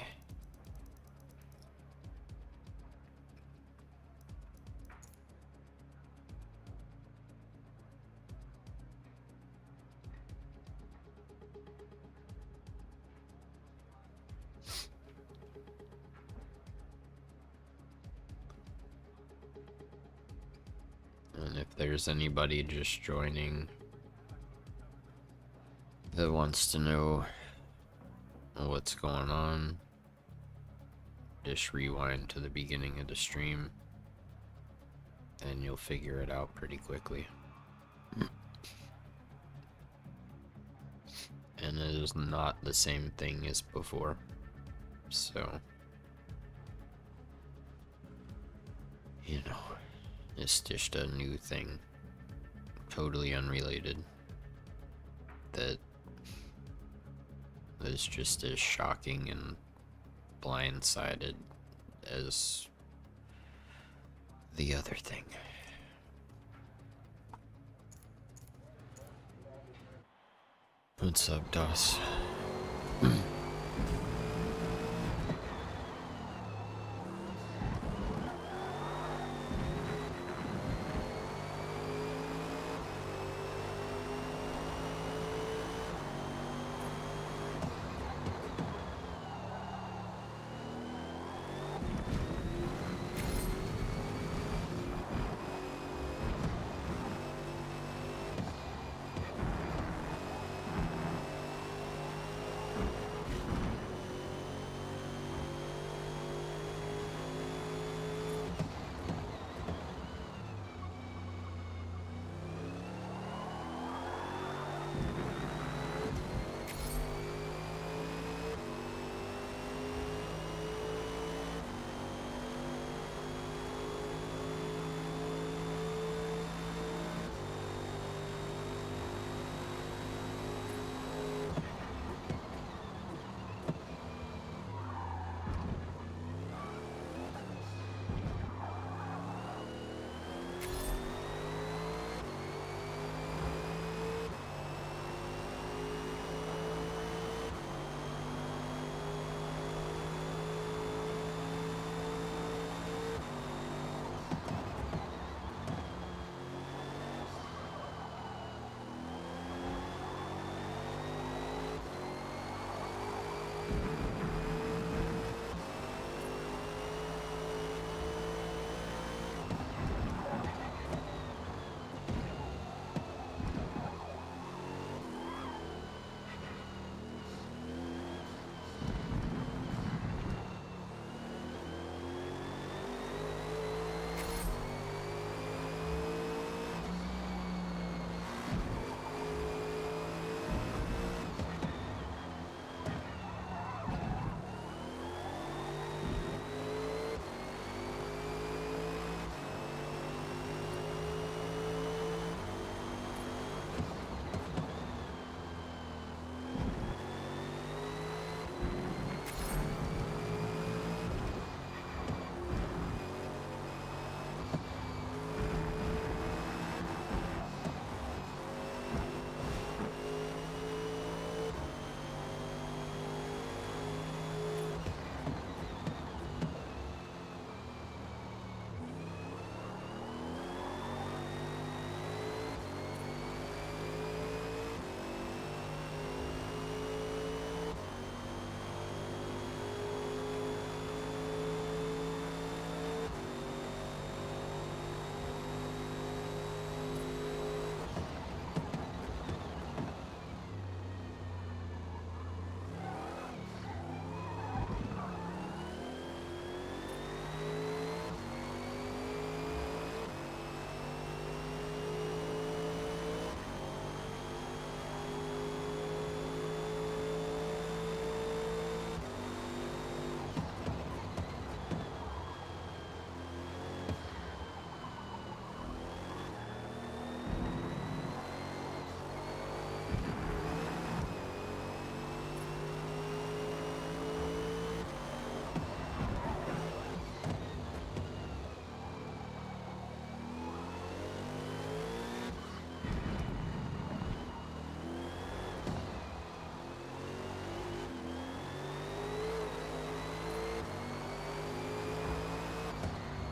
And if there's anybody just joining that wants to know what's going on, just rewind to the beginning of the stream and you'll figure it out pretty quickly. And it is not the same thing as before, so, you know, it's just a new thing, totally unrelated, that is just as shocking and blindsided as the other thing. What's up, Doss?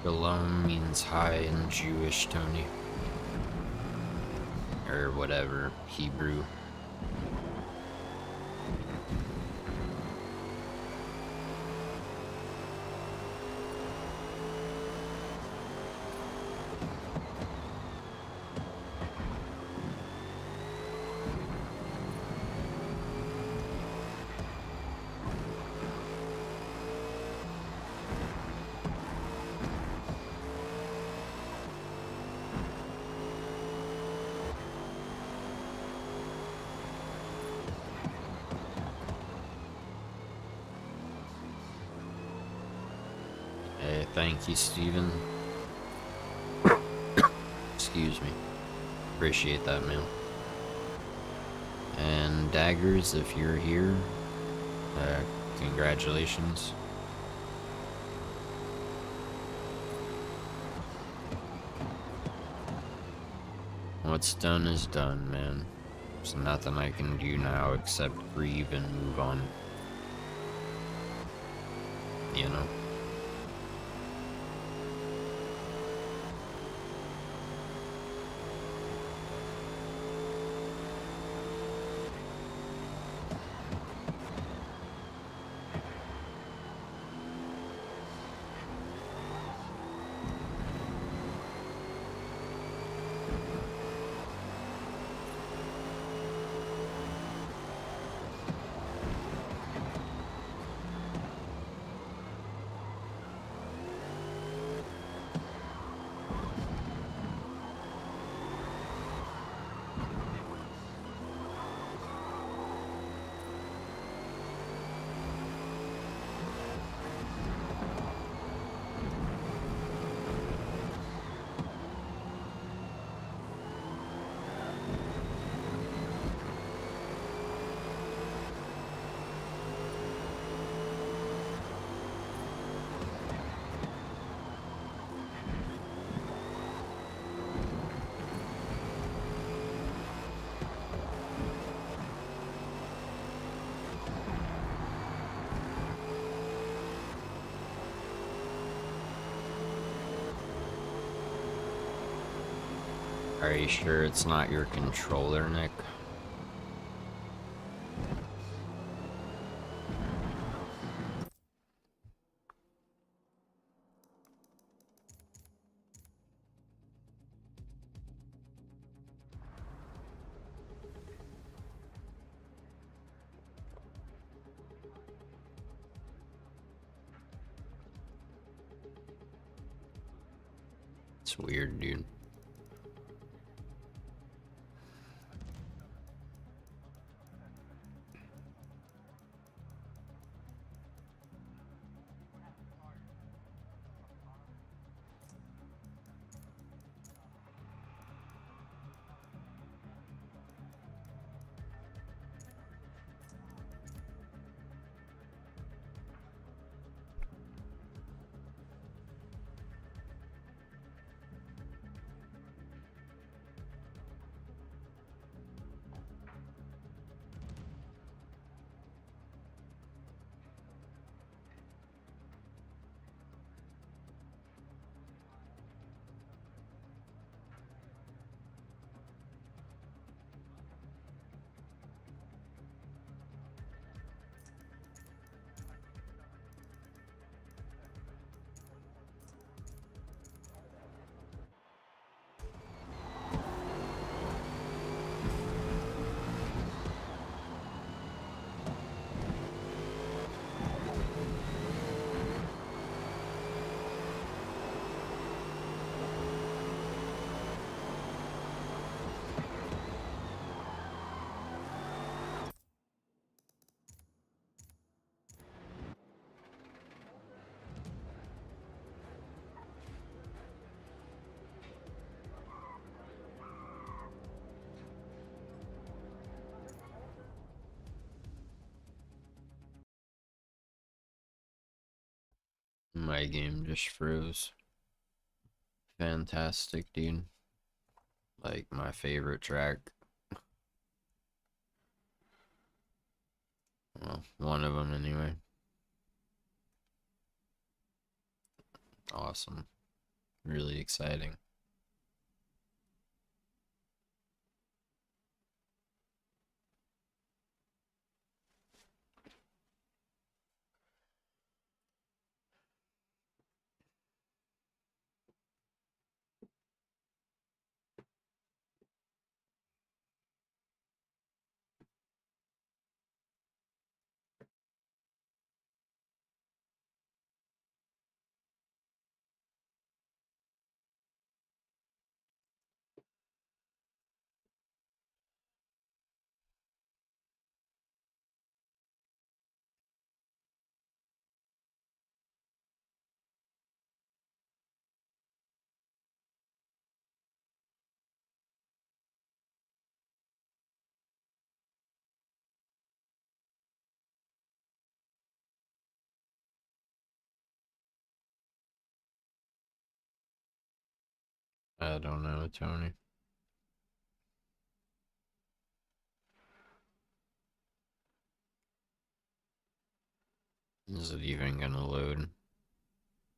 Shalom means hi in Jewish, Tony. Or whatever, Hebrew. Hey, thank you, Steven. Excuse me. Appreciate that, man. And Daggers, if you're here, congratulations. What's done is done, man. There's nothing I can do now except grieve and move on. You know? Are you sure it's not your controller, Nick? It's weird, dude. My game just froze. Fantastic, dude. Like, my favorite track. Well, one of them anyway. Awesome. Really exciting. I don't know, Tony. Is it even gonna load?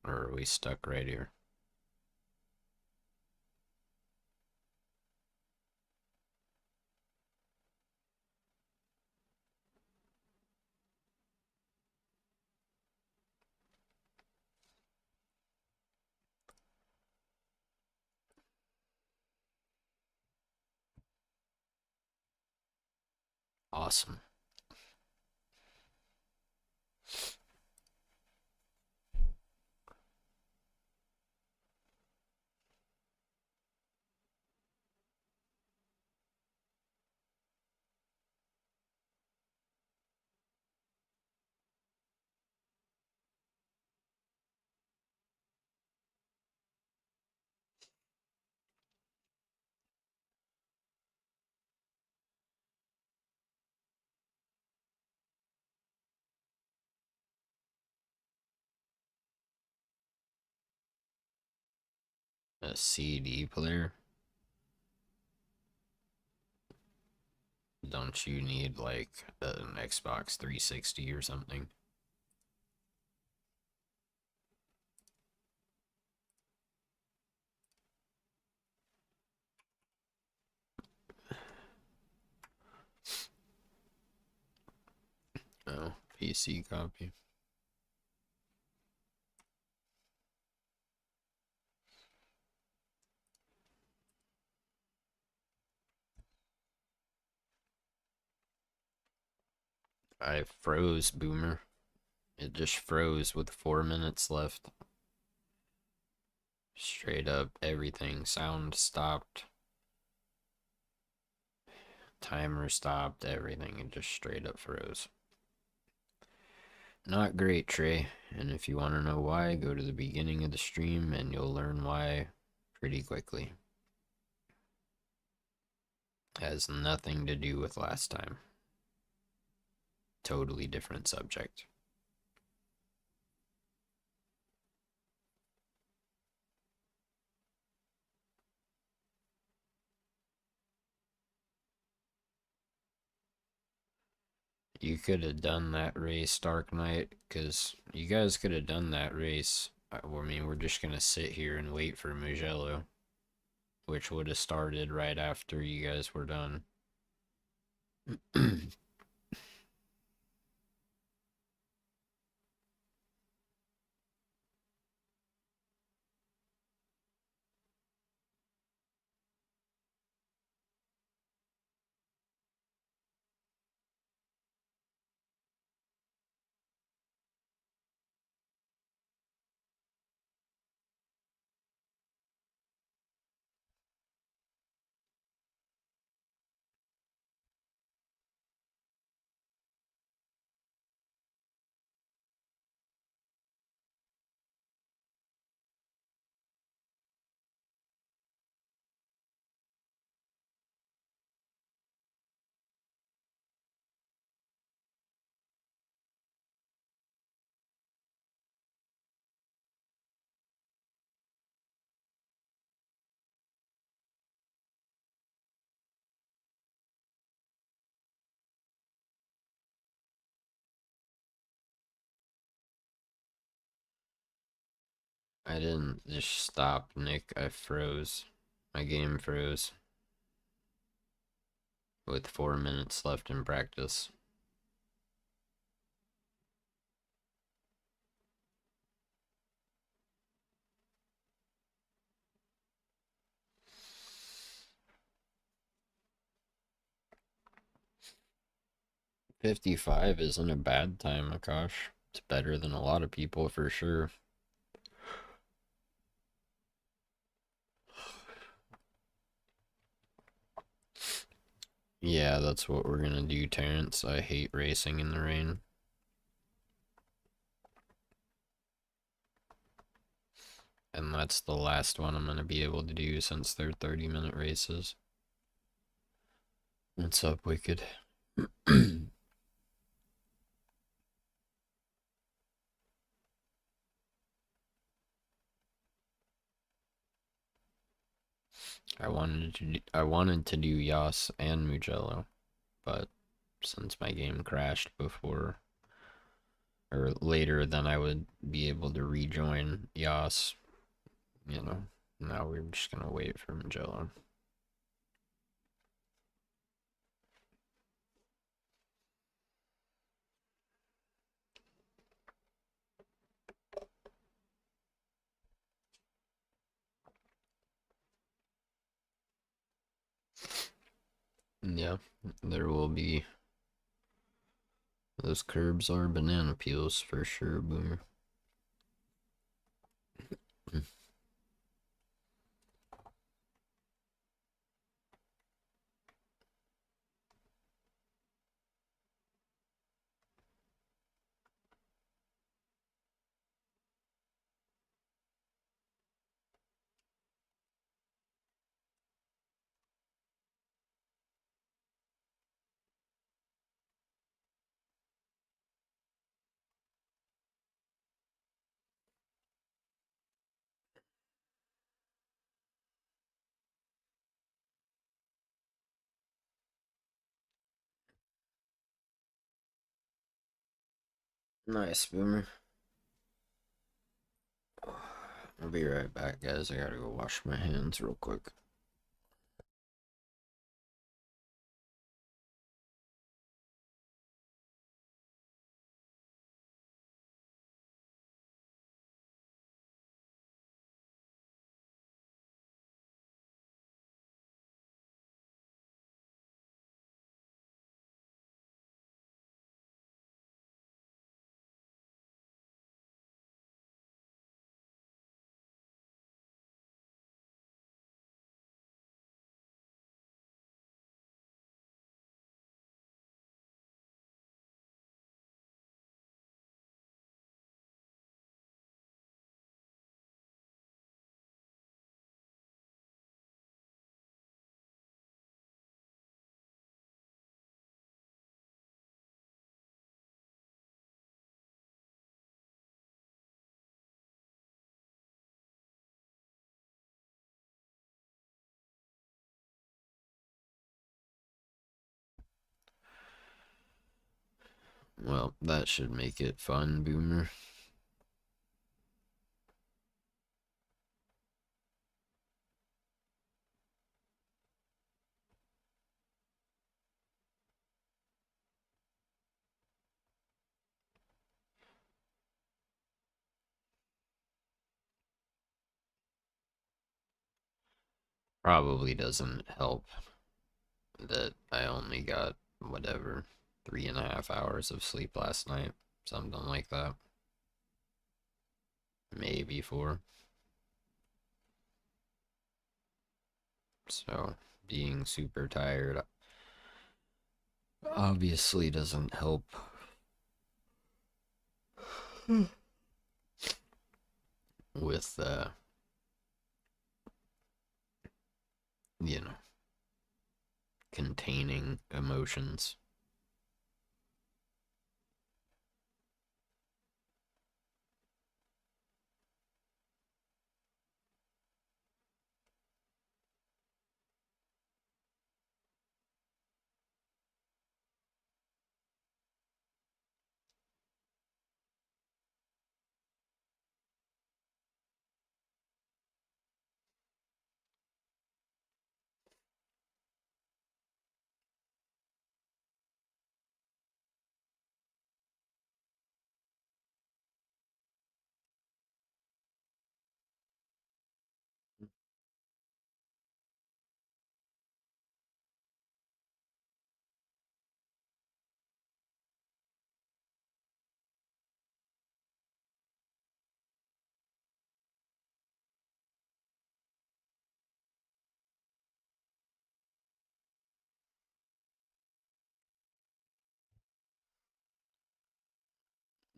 Or are we stuck right here? Awesome. A CD player? Don't you need like an Xbox 360 or something? Oh, PC copy. I froze, Boomer. It just froze with 4 minutes left. Straight up, everything. Sound stopped. Timer stopped. Everything. It just straight up froze. Not great, Trey. And if you want to know why, go to the beginning of the stream and you'll learn why pretty quickly. Has nothing to do with last time. Totally different subject. You could have done that race, Dark Knight, because you guys could have done that race. I mean, we're just going to sit here and wait for Mugello, which would have started right after you guys were done. I didn't just stop, Nick. I froze. My game froze with 4 minutes left in practice. $55 isn't a bad time, Akash. It's better than a lot of people for sure. Yeah, that's what we're gonna do, Terrence. I hate racing in the rain. And that's the last one I'm gonna be able to do since they're 30-minute races. What's up, Wicked? I wanted to do Yas and Mugello, but since my game crashed before or later than I would be able to rejoin Yas, now we're just gonna wait for Mugello. Yeah, there will be. Those curbs are banana peels for sure, Boomer. Nice, Boomer. I'll be right back, guys. I gotta go wash my hands real quick. Well, that should make it fun, Boomer. Probably doesn't help that I only got, whatever, 3.5 hours of sleep last night. Something like that. Maybe 4. So, being super tired obviously doesn't help. With, you know, containing emotions.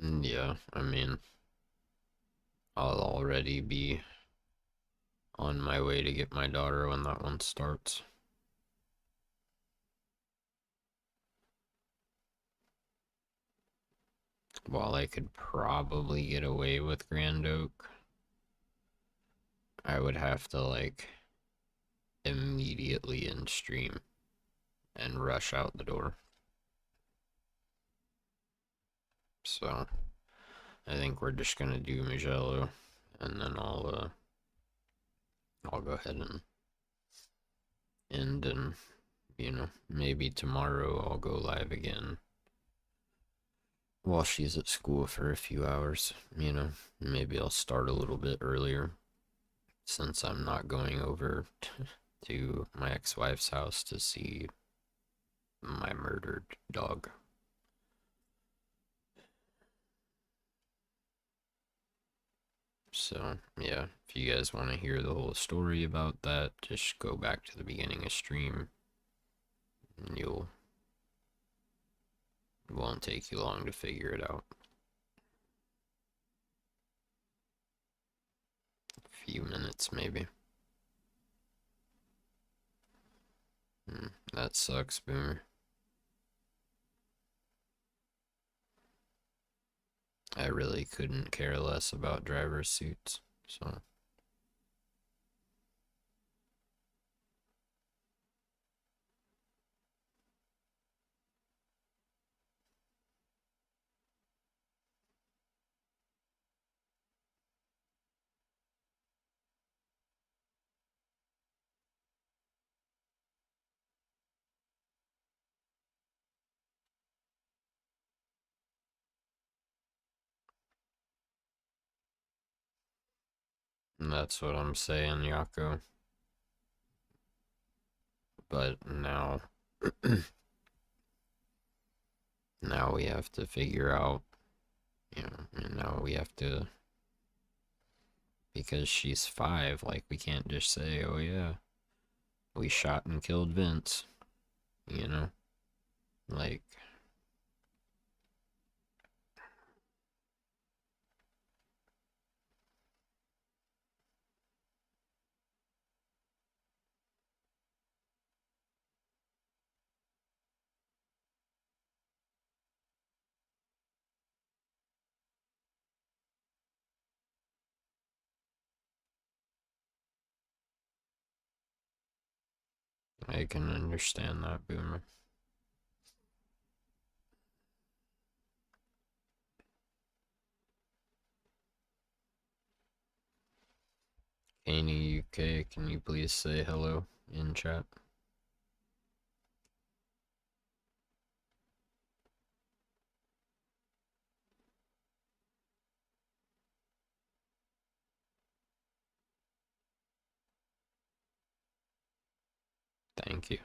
Yeah, I mean, I'll already be on my way to get my daughter when that one starts. While I could probably get away with Grand Oak, I would have to like immediately in stream and rush out the door. So I think we're just gonna do Magello, and then I'll go ahead and end, and maybe tomorrow I'll go live again while she's at school for a few hours. Maybe I'll start a little bit earlier since I'm not going over to my ex-wife's house to see my murdered dog. So, yeah, if you guys want to hear the whole story about that, just go back to the beginning of stream and it won't take you long to figure it out. A few minutes, maybe. That sucks, Boomer. I really couldn't care less about driver's suits, so. That's what I'm saying, Yako. But now we have to figure out, and now we have to, because she's 5, like, we can't just say, oh yeah, we shot and killed Vince, you know? Like, I can understand that, Boomer. Kaney UK, can you please say hello in chat? Thank you.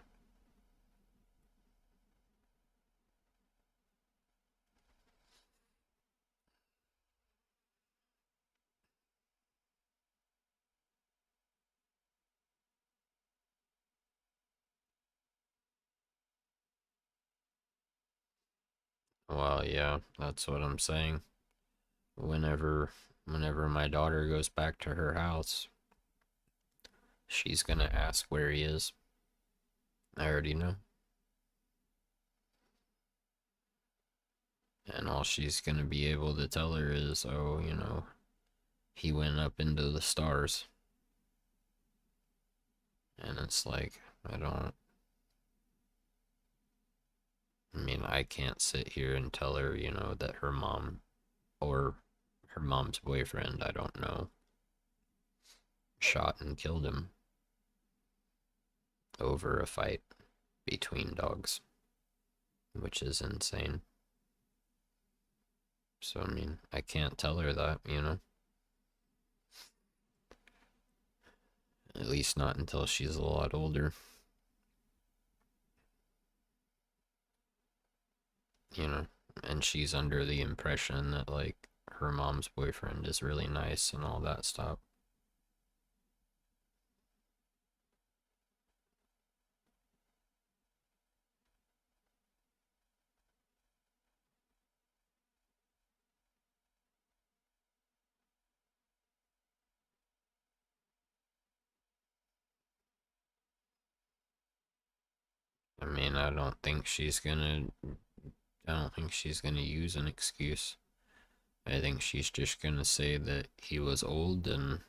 Well, yeah, that's what I'm saying. Whenever my daughter goes back to her house, she's gonna ask where he is. I already know. And all she's gonna be able to tell her is, oh, he went up into the stars. And it's like, I can't sit here and tell her, that her mom or her mom's boyfriend, I don't know, shot and killed him over a fight between dogs, which is insane. So, I can't tell her that, At least not until she's a lot older. And she's under the impression that, like, her mom's boyfriend is really nice and all that stuff. I don't think she's gonna use an excuse. I think she's just gonna say that he was old and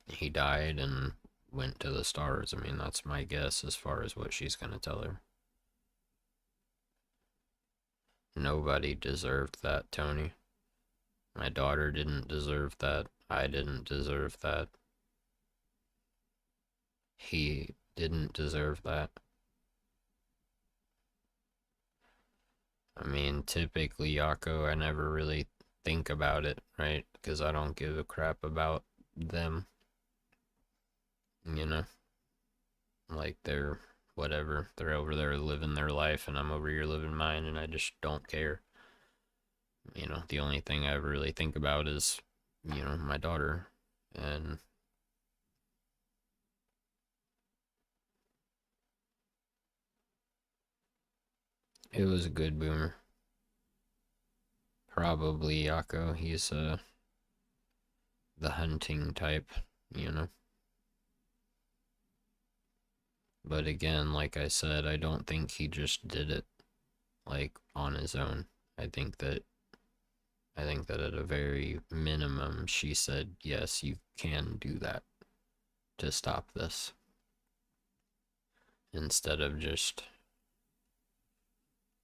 he died and went to the stars. I mean, that's my guess as far as what she's gonna tell her. Nobody deserved that, Tony. My daughter didn't deserve that. I didn't deserve that. He didn't deserve that. I mean, typically, Yako, I never really think about it, right? Because I don't give a crap about them. You know? Like, they're whatever. They're over there living their life, and I'm over here living mine, and I just don't care. You know, the only thing I ever really think about is, you know, my daughter. And it was a good boomer. Probably Yako. He's the hunting type, you know. But again, like I said, I don't think he just did it like on his own. I think that at a very minimum she said, "Yes, you can do that to stop this." Instead of just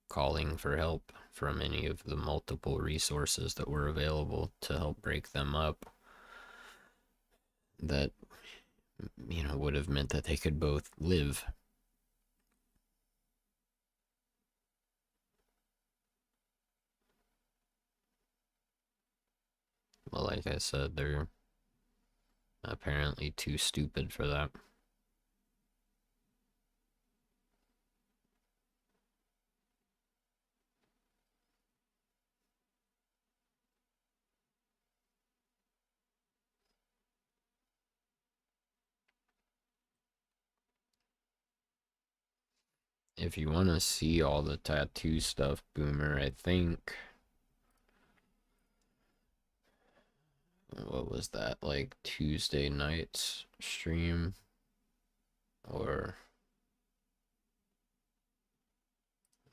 calling for help from any of the multiple resources that were available to help break them up, that, you know, would have meant that they could both live. Well, like I said, they're apparently too stupid for that. If you want to see all the tattoo stuff, Boomer, I think, what was that, like Tuesday night's stream? Or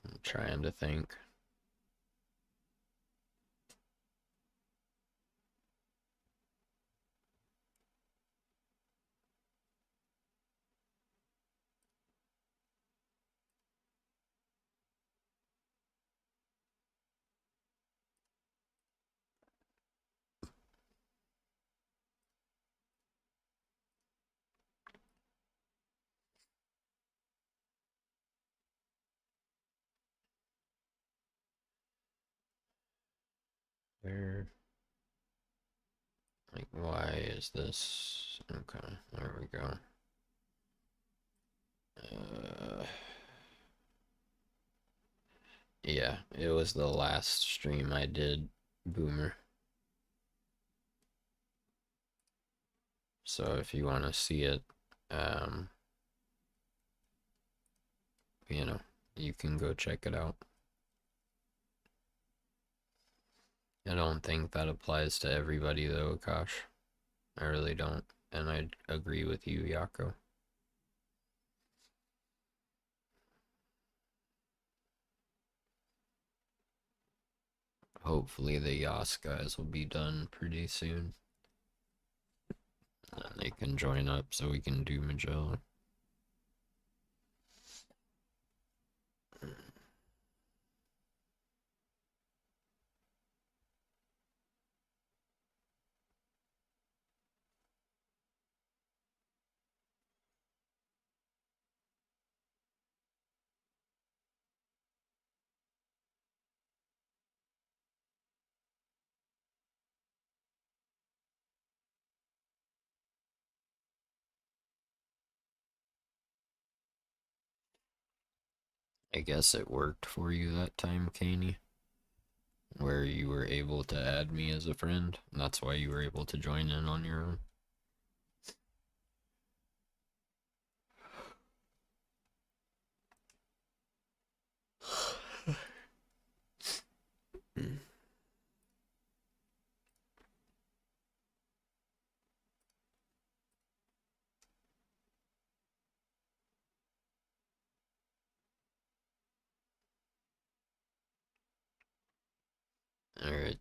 I'm trying to think. Where, like, why is this? Okay, there we go. Yeah, it was the last stream I did, Boomer. So if you want to see it, um, you know, you can go check it out. I don't think that applies to everybody though, Akash. I really don't. And I agree with you, Yako. Hopefully the Yas guys will be done pretty soon. And they can join up so we can do Magellan. I guess it worked for you that time, Caney, where you were able to add me as a friend. And that's why you were able to join in on your own.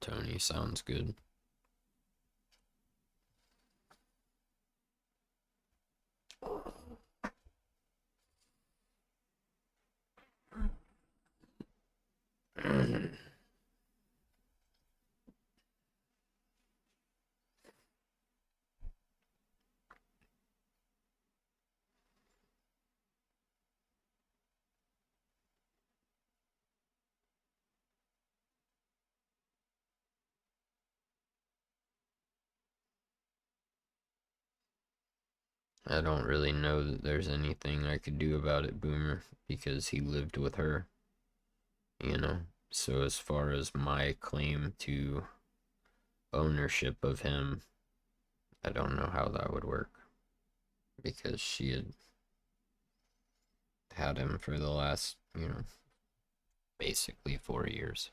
Tony sounds good. I don't really know that there's anything I could do about it, Boomer, because he lived with her, you know? So as far as my claim to ownership of him, I don't know how that would work. Because she had him for the last, basically 4 years.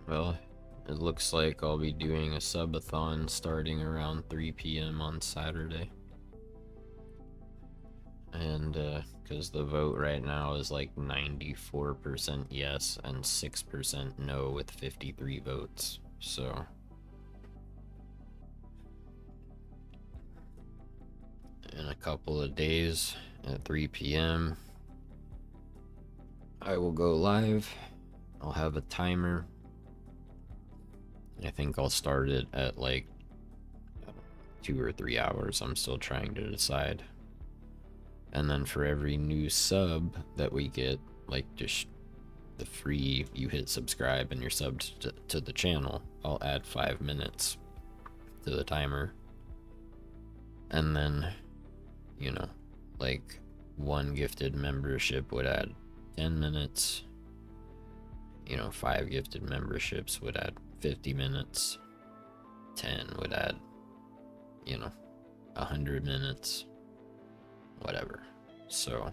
Well, it looks like I'll be doing a subathon starting around 3 p.m. on Saturday. And, because the vote right now is like 94% yes and 6% no with 53 votes. So, in a couple of days at 3 p.m., I will go live. I'll have a timer. I think I'll start it at like 2 or 3 hours. I'm still trying to decide. And then for every new sub that we get, like just the free, you hit subscribe and you're subbed to the channel, I'll add 5 minutes to the timer. And then, like one gifted membership would add 10 minutes. 5 gifted memberships would add 50 minutes. 10 would add, 100 minutes. Whatever. So,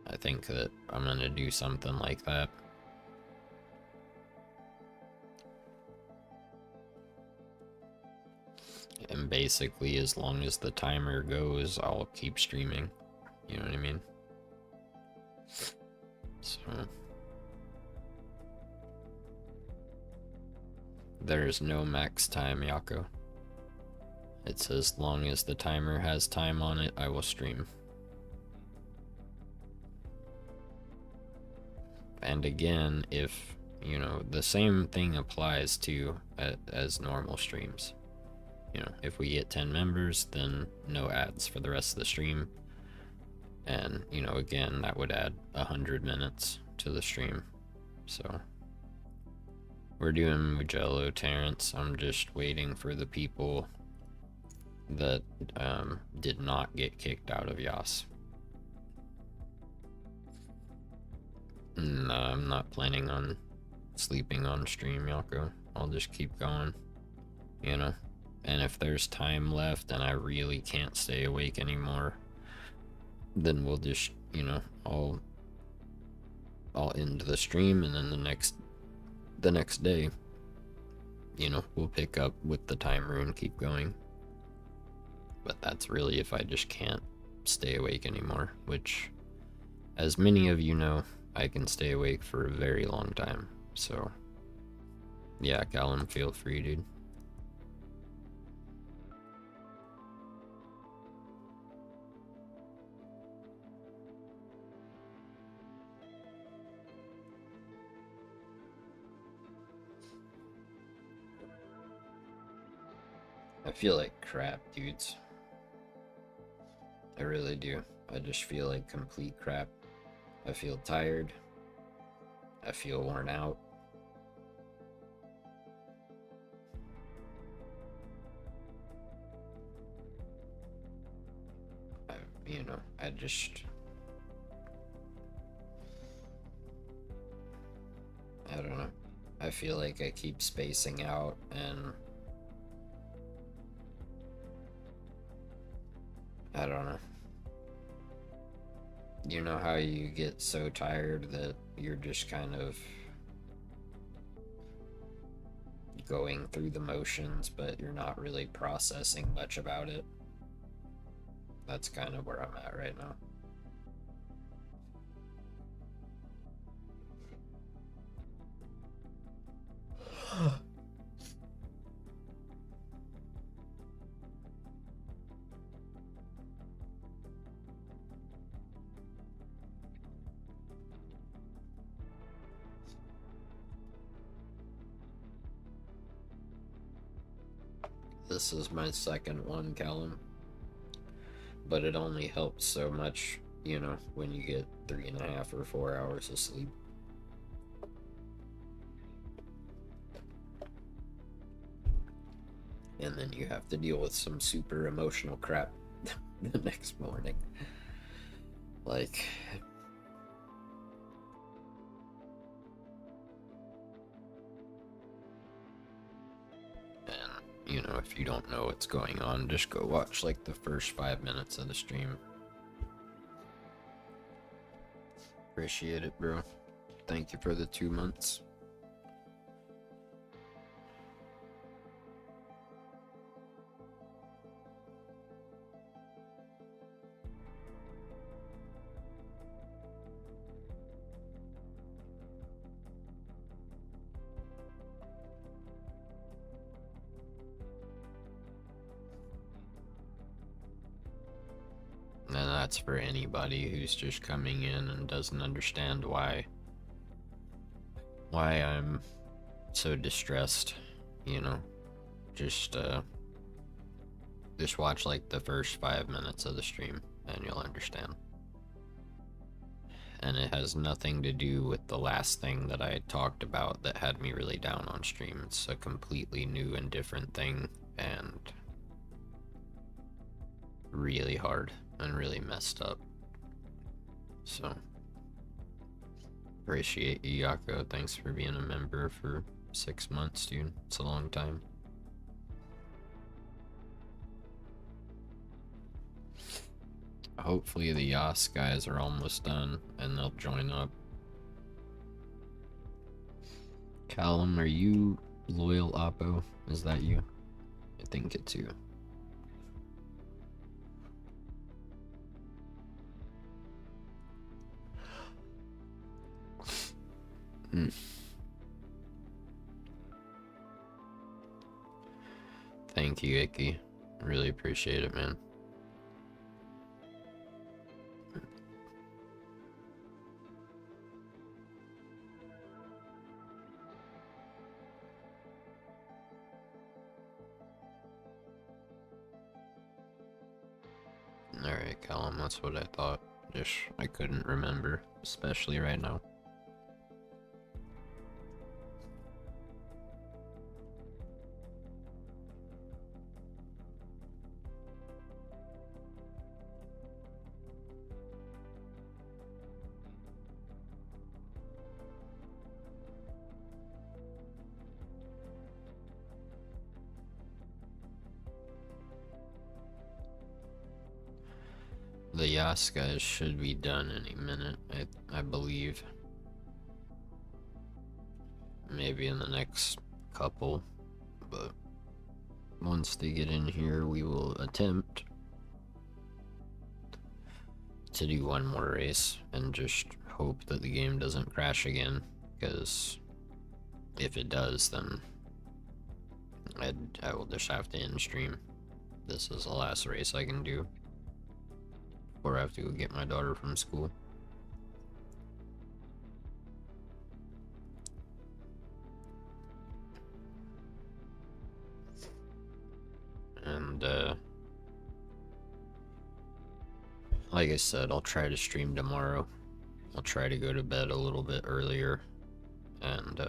I think that I'm gonna do something like that. And basically, as long as the timer goes, I'll keep streaming. You know what I mean? So, there's no max time, Yako. It's as long as the timer has time on it, I will stream. And again, if, you know, the same thing applies to as normal streams. You know, if we get 10 members, then no ads for the rest of the stream. And, you know, again, that would add 100 minutes to the stream. So we're doing Mugello, Terrence. I'm just waiting for the people that did not get kicked out of Yas. No, I'm not planning on sleeping on stream, Yako. I'll just keep going, you know. And if there's time left and I really can't stay awake anymore, then we'll just, you know, I'll end the stream, and then the next day, you know, we'll pick up with the timer and keep going. But that's really if I just can't stay awake anymore, which, as many of you know, I can stay awake for a very long time. So yeah, Callum, feel free, dude. I feel like crap, dudes. I really do. I just feel like complete crap. I feel tired. I feel worn out. You know, I don't know. I feel like I keep spacing out, and I don't know. You know how you get so tired that you're just kind of going through the motions, but you're not really processing much about it? That's kind of where I'm at right now. This is my second one, Callum. But it only helps so much, you know, when you get 3.5 or 4 hours of sleep. And then you have to deal with some super emotional crap the next morning. Like, and you know, if you don't know what's going on, just go watch like the first 5 minutes of the stream. Appreciate it, bro. Thank you for the 2 months. And that's for anybody who's just coming in and doesn't understand why I'm so distressed, you know. Just watch like the first 5 minutes of the stream and you'll understand. And it has nothing to do with the last thing that I talked about that had me really down on stream. It's a completely new and different thing, and really hard and really messed up. So appreciate you, Yako. Thanks for being a member for 6 months, dude. It's a long time. Hopefully the Yas guys are almost done and they'll join up. Callum, are you loyal Oppo? Is that you? I think it's you. Thank you, Icky. Really appreciate it, man. That's what I thought. Just, I couldn't remember, especially right now. The Yas guys should be done any minute, I believe. Maybe in the next couple, but once they get in here, we will attempt to do one more race and just hope that the game doesn't crash again, because if it does, then I will just have to end stream. This is the last race I can do before I have to go get my daughter from school. And like I said, I'll try to stream tomorrow. I'll try to go to bed a little bit earlier, and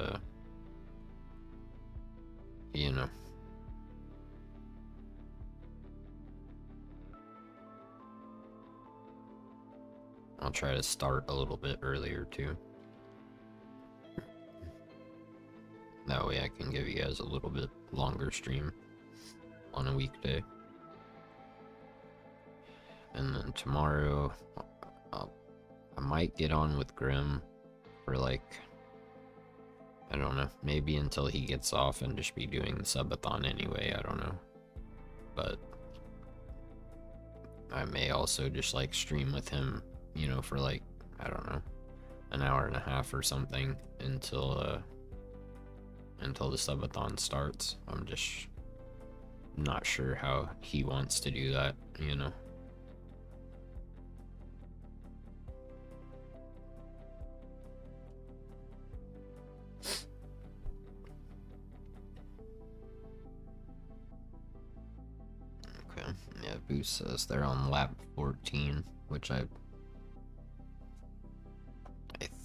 you know, I'll try to start a little bit earlier too. That way I can give you guys a little bit longer stream on a weekday. And then tomorrow, I might get on with Grim for like, I don't know, maybe until he gets off and just be doing the subathon anyway, I don't know. But I may also just like stream with him, you know, for like, I don't know, an hour and a half or something until the subathon starts. I'm just not sure how he wants to do that, you know. Okay, yeah, Boost says they're on lap 14, which I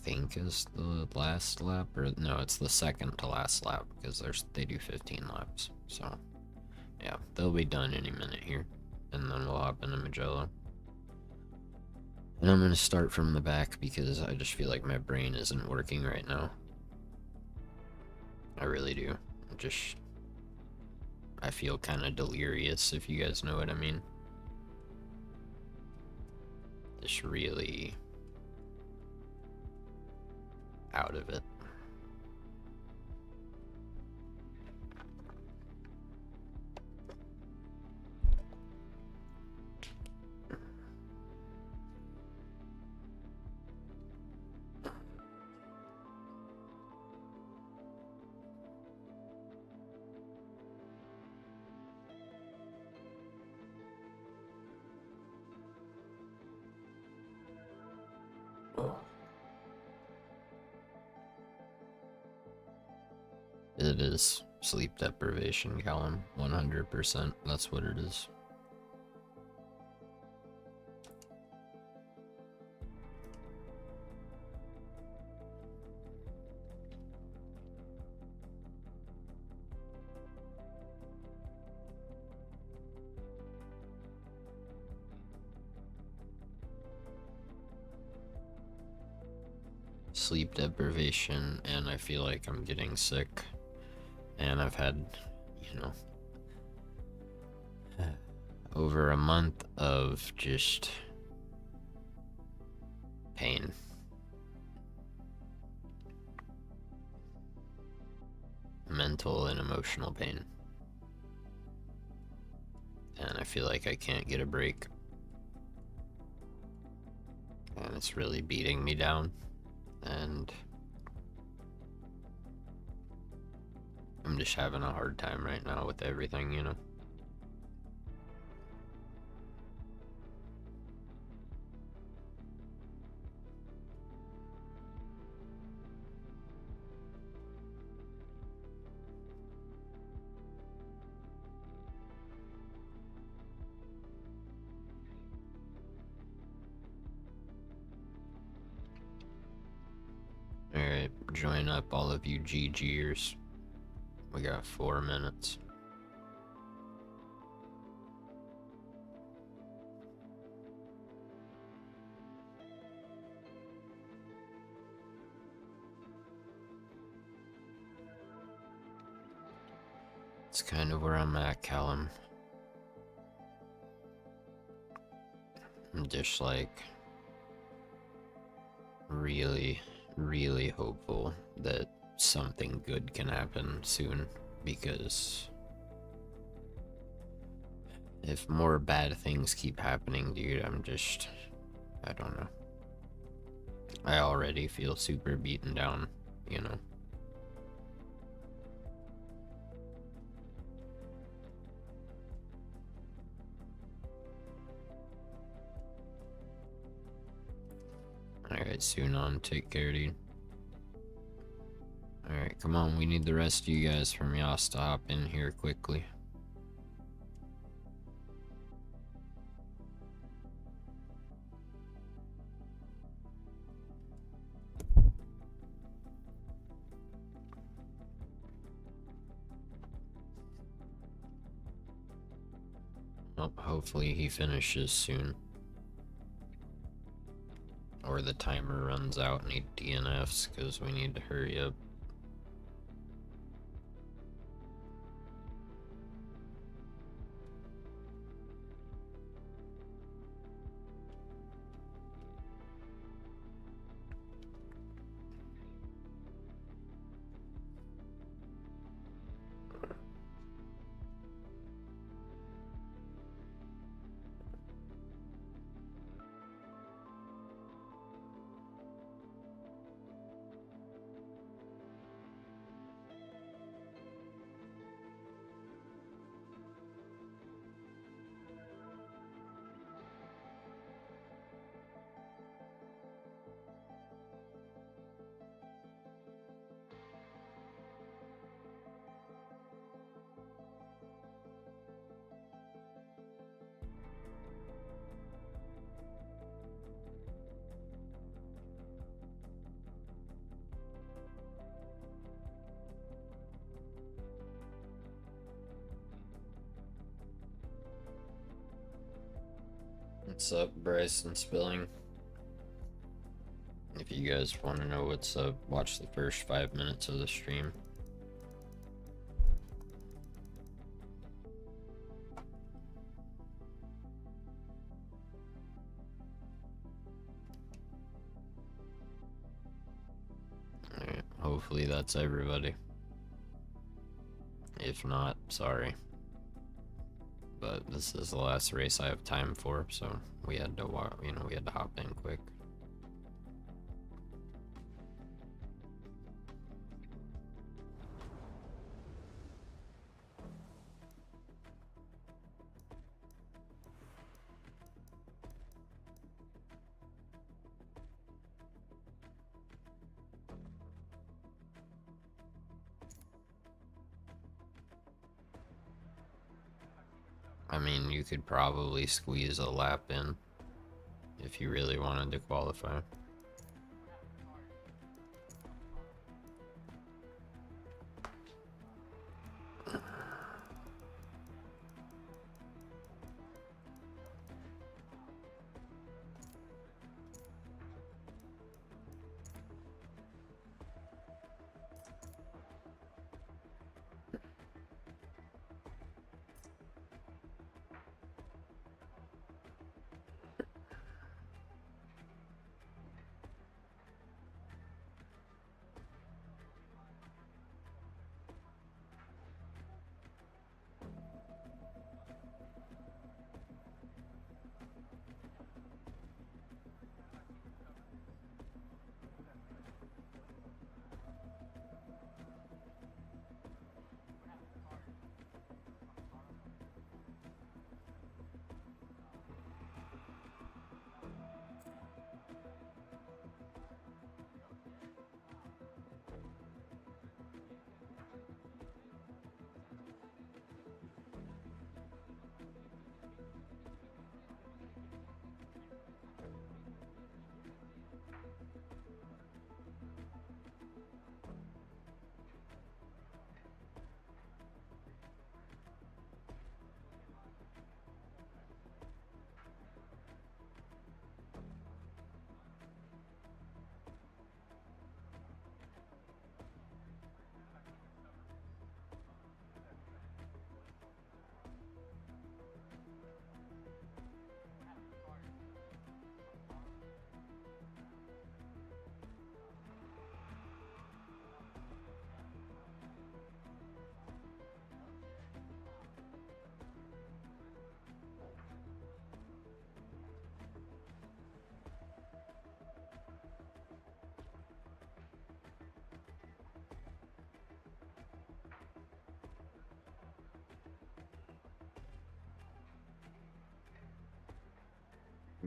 think is the last lap, or no, it's the second to last lap, because they do 15 laps. So yeah, they'll be done any minute here, and then we'll hop into Magello. And I'm gonna start from the back because I just feel like my brain isn't working right now. I really do. I feel kind of delirious, if you guys know what I mean. Just really out of it. It is sleep deprivation, Callum. 100%. That's what it is. Sleep deprivation, and I feel like I'm getting sick. And I've had, you know, over a month of just pain. Mental and emotional pain. And I feel like I can't get a break. And it's really beating me down. And I'm just having a hard time right now with everything, you know. up, all of you GGers. We got 4 minutes. It's kind of where I'm at, Callum. I'm just like really, really hopeful that something good can happen soon, because if more bad things keep happening, dude, I don't know. I already feel super beaten down, you know. Alright, Sunon, take care, dude. Alright, come on, we need the rest of you guys from Yas to hop in here quickly. Well, hopefully he finishes soon. Or the timer runs out and he DNFs, because we need to hurry up. What's up, Bryson Spilling? If you guys want to know what's up, watch the first 5 minutes of the stream. Alright, hopefully that's everybody. If not, sorry. But this is the last race I have time for, so we had to we had to hop in quick. I mean, you could probably squeeze a lap in if you really wanted to qualify.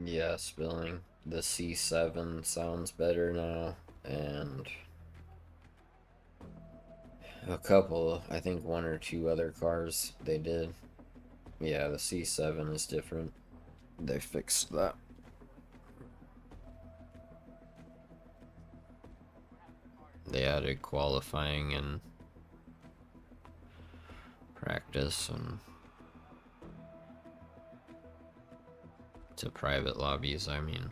Yeah, spilling. The C7 sounds better now, and a couple, I think one or two other cars they did. Yeah, the C7 is different. They fixed that. They added qualifying and practice and to private lobbies. I mean,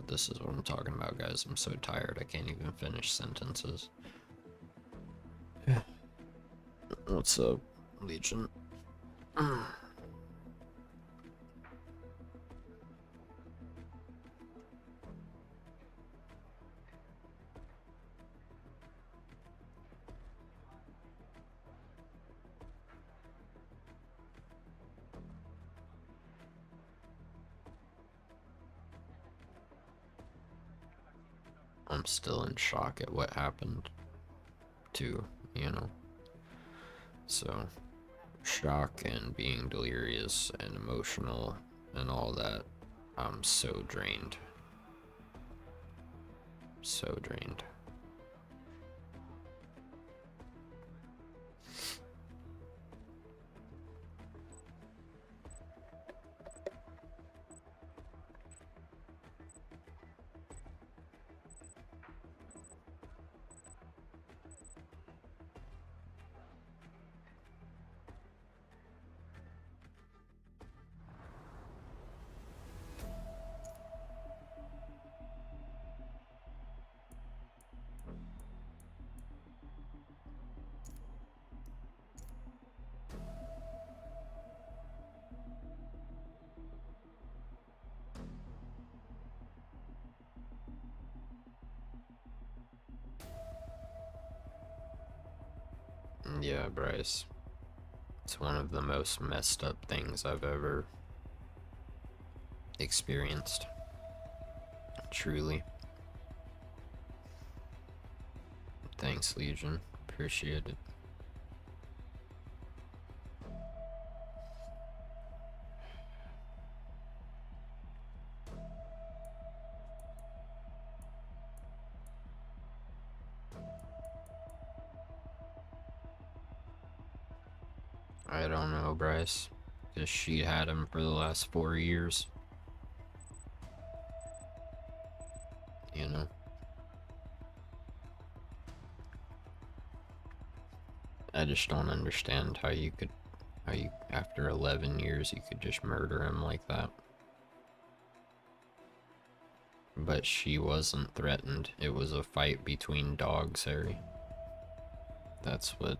this is what I'm talking about, guys. I'm so tired I can't even finish sentences. What's up, Legion? I'm still in shock at what happened, too, you know? So, shock and being delirious and emotional and all that. I'm so drained. So drained. Yeah, Bryce. It's one of the most messed up things I've ever experienced. Truly. Thanks, Legion. Appreciate it. I don't know, Bryce. Because she had him for the last 4 years. You know? I just don't understand how you, after 11 years, you could just murder him like that. But she wasn't threatened. It was a fight between dogs, Harry. That's what...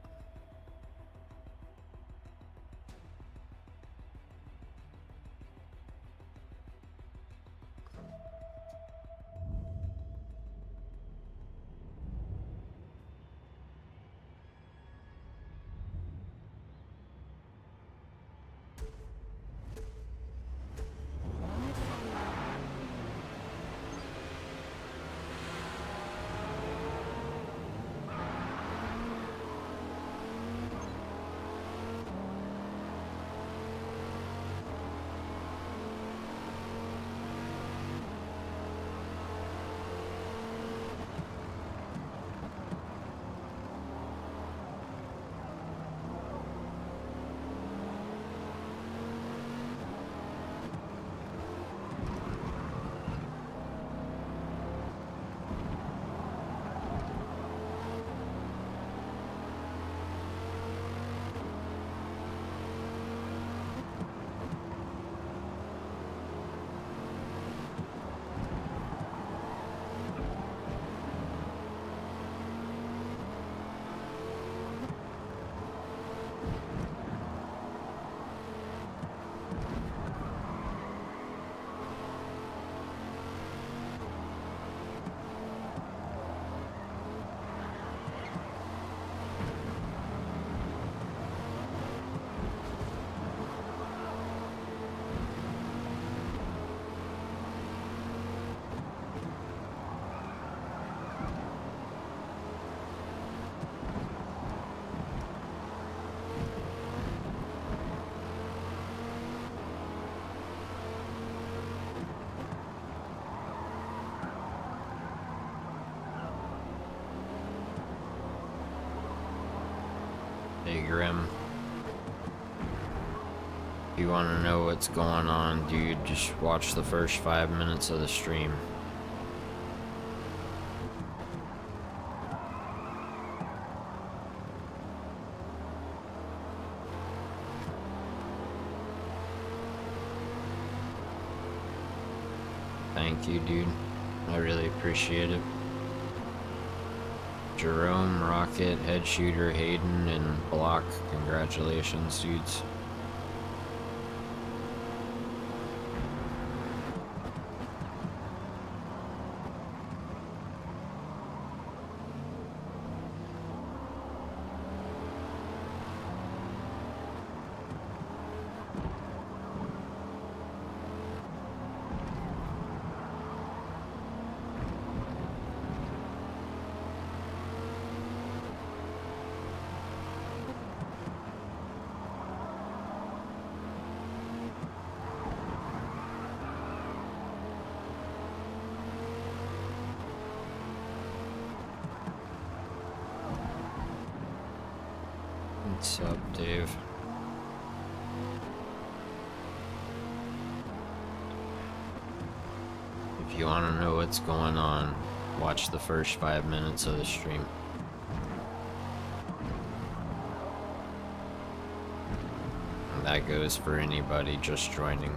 Hey Grim, if you want to know what's going on, dude, just watch the first 5 minutes of the stream. Thank you, dude. I really appreciate it. Jerome, Rocket, Head Shooter, Hayden, and Block, congratulations, dudes. What's up, Dave? If you want to know what's going on, watch the first 5 minutes of the stream. And that goes for anybody just joining.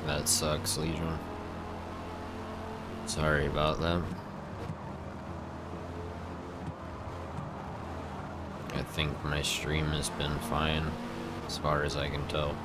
That sucks, Legion. Sorry about that. I think my stream has been fine, as far as I can tell.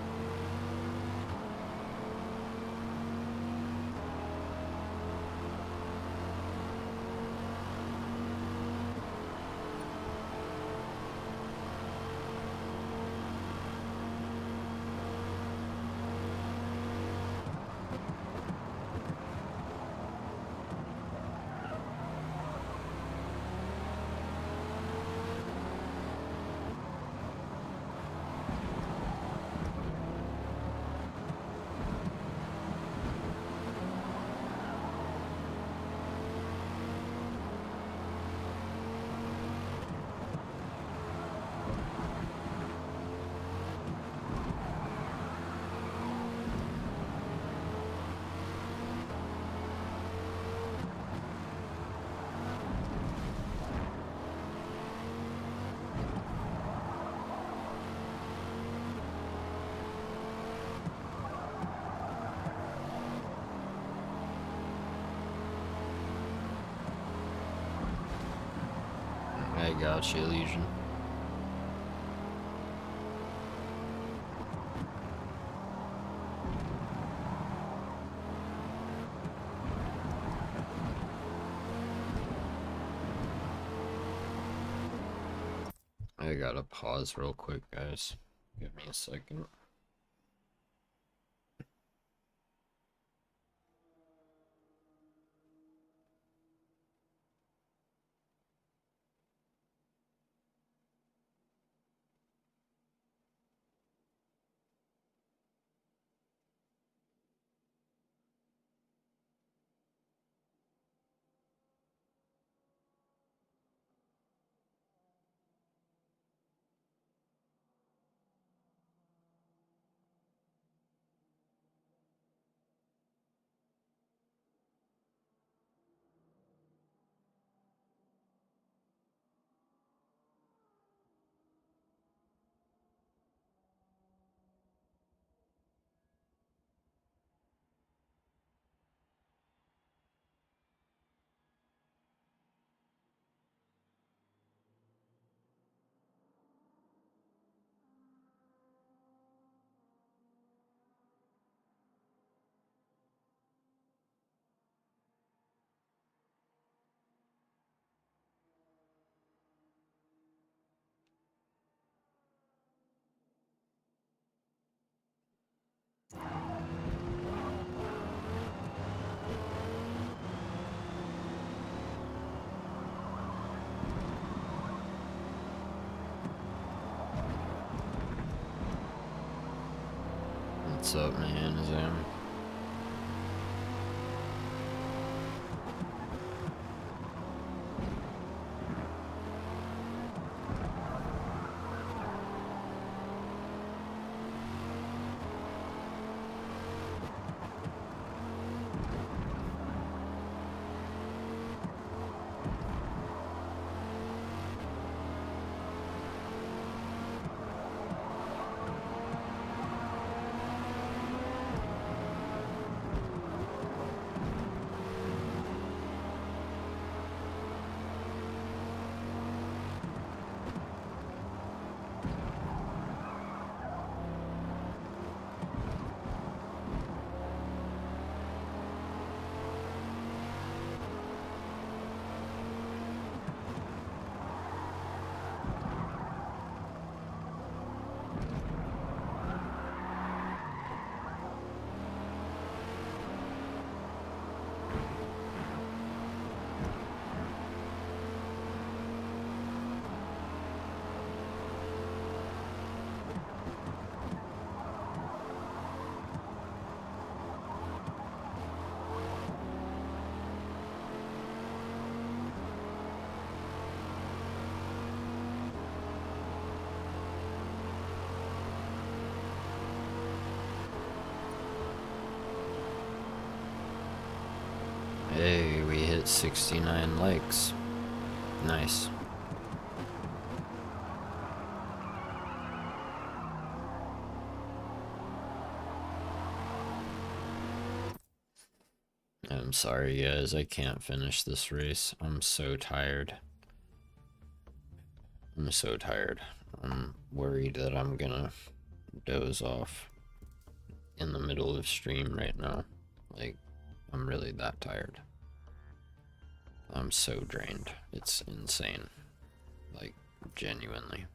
I got you, Legion. I gotta pause real quick, guys. Give me a second. What's up, man? Zam? Hey, we hit 69 likes. Nice. I'm sorry, guys. I can't finish this race. I'm so tired. I'm so tired. I'm worried that I'm gonna doze off in the middle of stream right now. Like, I'm really that tired. I'm so drained. It's insane. Like, genuinely.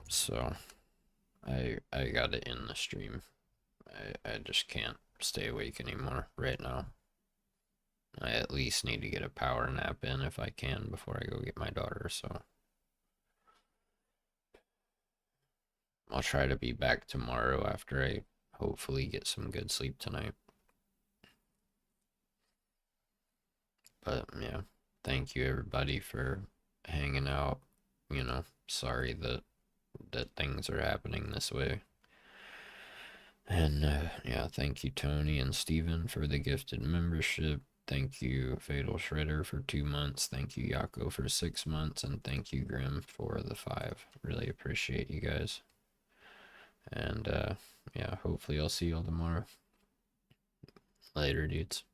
So, I gotta end the stream. I just can't stay awake anymore right now. I at least need to get a power nap in if I can before I go get my daughter, so I'll try to be back tomorrow after I hopefully get some good sleep tonight. But yeah, thank you everybody for hanging out. You know, sorry that things are happening this way. And yeah, thank you Tony and Steven for the gifted membership. Thank you Fatal Shredder for 2 months. Thank you Yako for 6 months. And thank you Grim for the 5. Really appreciate you guys. And yeah, hopefully I'll see y'all tomorrow. Later, dudes.